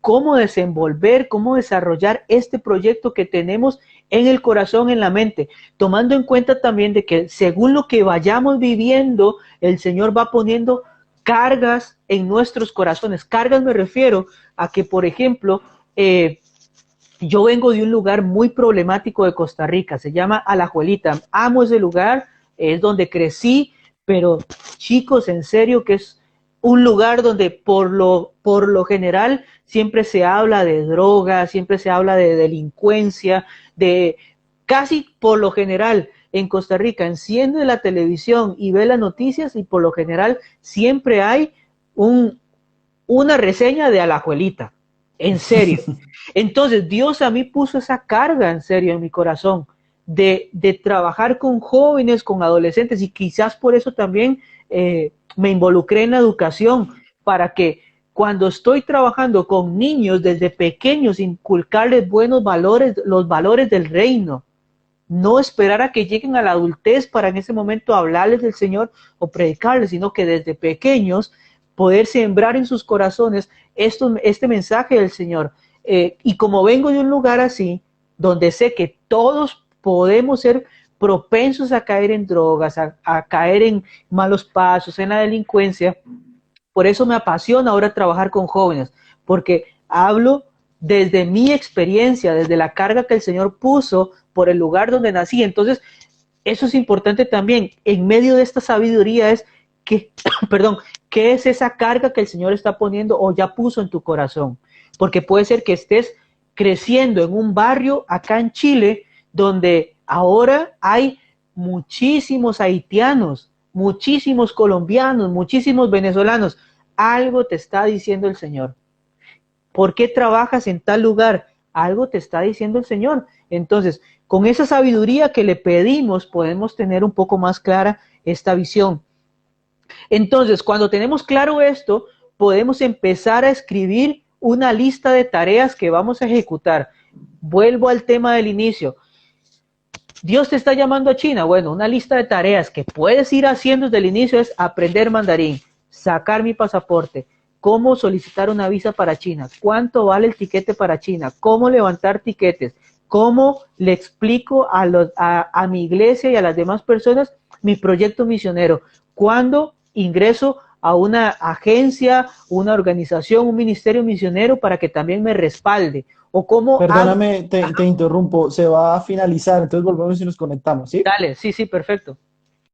cómo desenvolver, cómo desarrollar este proyecto que tenemos en el corazón, en la mente, tomando en cuenta también de que según lo que vayamos viviendo, el Señor va poniendo cargas en nuestros corazones. Cargas me refiero a que, por ejemplo, yo vengo de un lugar muy problemático de Costa Rica, se llama Alajuelita. Amo ese lugar, es donde crecí, pero chicos, en serio que es un lugar donde por lo general siempre se habla de drogas, siempre se habla de delincuencia, de casi por lo general en Costa Rica enciende la televisión y ve las noticias y por lo general siempre hay una reseña de Alajuelita, en serio. Entonces Dios a mí puso esa carga en serio en mi corazón de trabajar con jóvenes, con adolescentes y quizás por eso también me involucré en la educación para que cuando estoy trabajando con niños desde pequeños inculcarles buenos valores, los valores del reino, no esperar a que lleguen a la adultez para en ese momento hablarles del Señor o predicarles, sino que desde pequeños poder sembrar en sus corazones este mensaje del Señor. Y como vengo de un lugar así, donde sé que todos podemos ser propensos a caer en drogas, a caer en malos pasos, en la delincuencia, por eso me apasiona ahora trabajar con jóvenes, porque hablo desde mi experiencia, desde la carga que el Señor puso por el lugar donde nací. Entonces, eso es importante también. En medio de esta sabiduría es que, perdón, ¿qué es esa carga que el Señor está poniendo o ya puso en tu corazón? Porque puede ser que estés creciendo en un barrio acá en Chile donde ahora hay muchísimos haitianos, muchísimos colombianos, muchísimos venezolanos. Algo te está diciendo el Señor. ¿Por qué trabajas en tal lugar? Algo te está diciendo el Señor. Entonces, con esa sabiduría que le pedimos, podemos tener un poco más clara esta visión. Entonces, cuando tenemos claro esto, podemos empezar a escribir una lista de tareas que vamos a ejecutar. Vuelvo al tema del inicio. Dios te está llamando a China. Bueno, una lista de tareas que puedes ir haciendo desde el inicio es aprender mandarín, sacar mi pasaporte, cómo solicitar una visa para China, cuánto vale el tiquete para China, cómo levantar tiquetes, ¿Cómo le explico a mi iglesia y a las demás personas mi proyecto misionero? ¿Cuándo ingreso a una agencia, una organización, un ministerio misionero para que también me respalde? ¿O cómo hago? Perdóname, te interrumpo, se va a finalizar, entonces volvemos y nos conectamos, ¿sí? Dale, sí, sí, perfecto.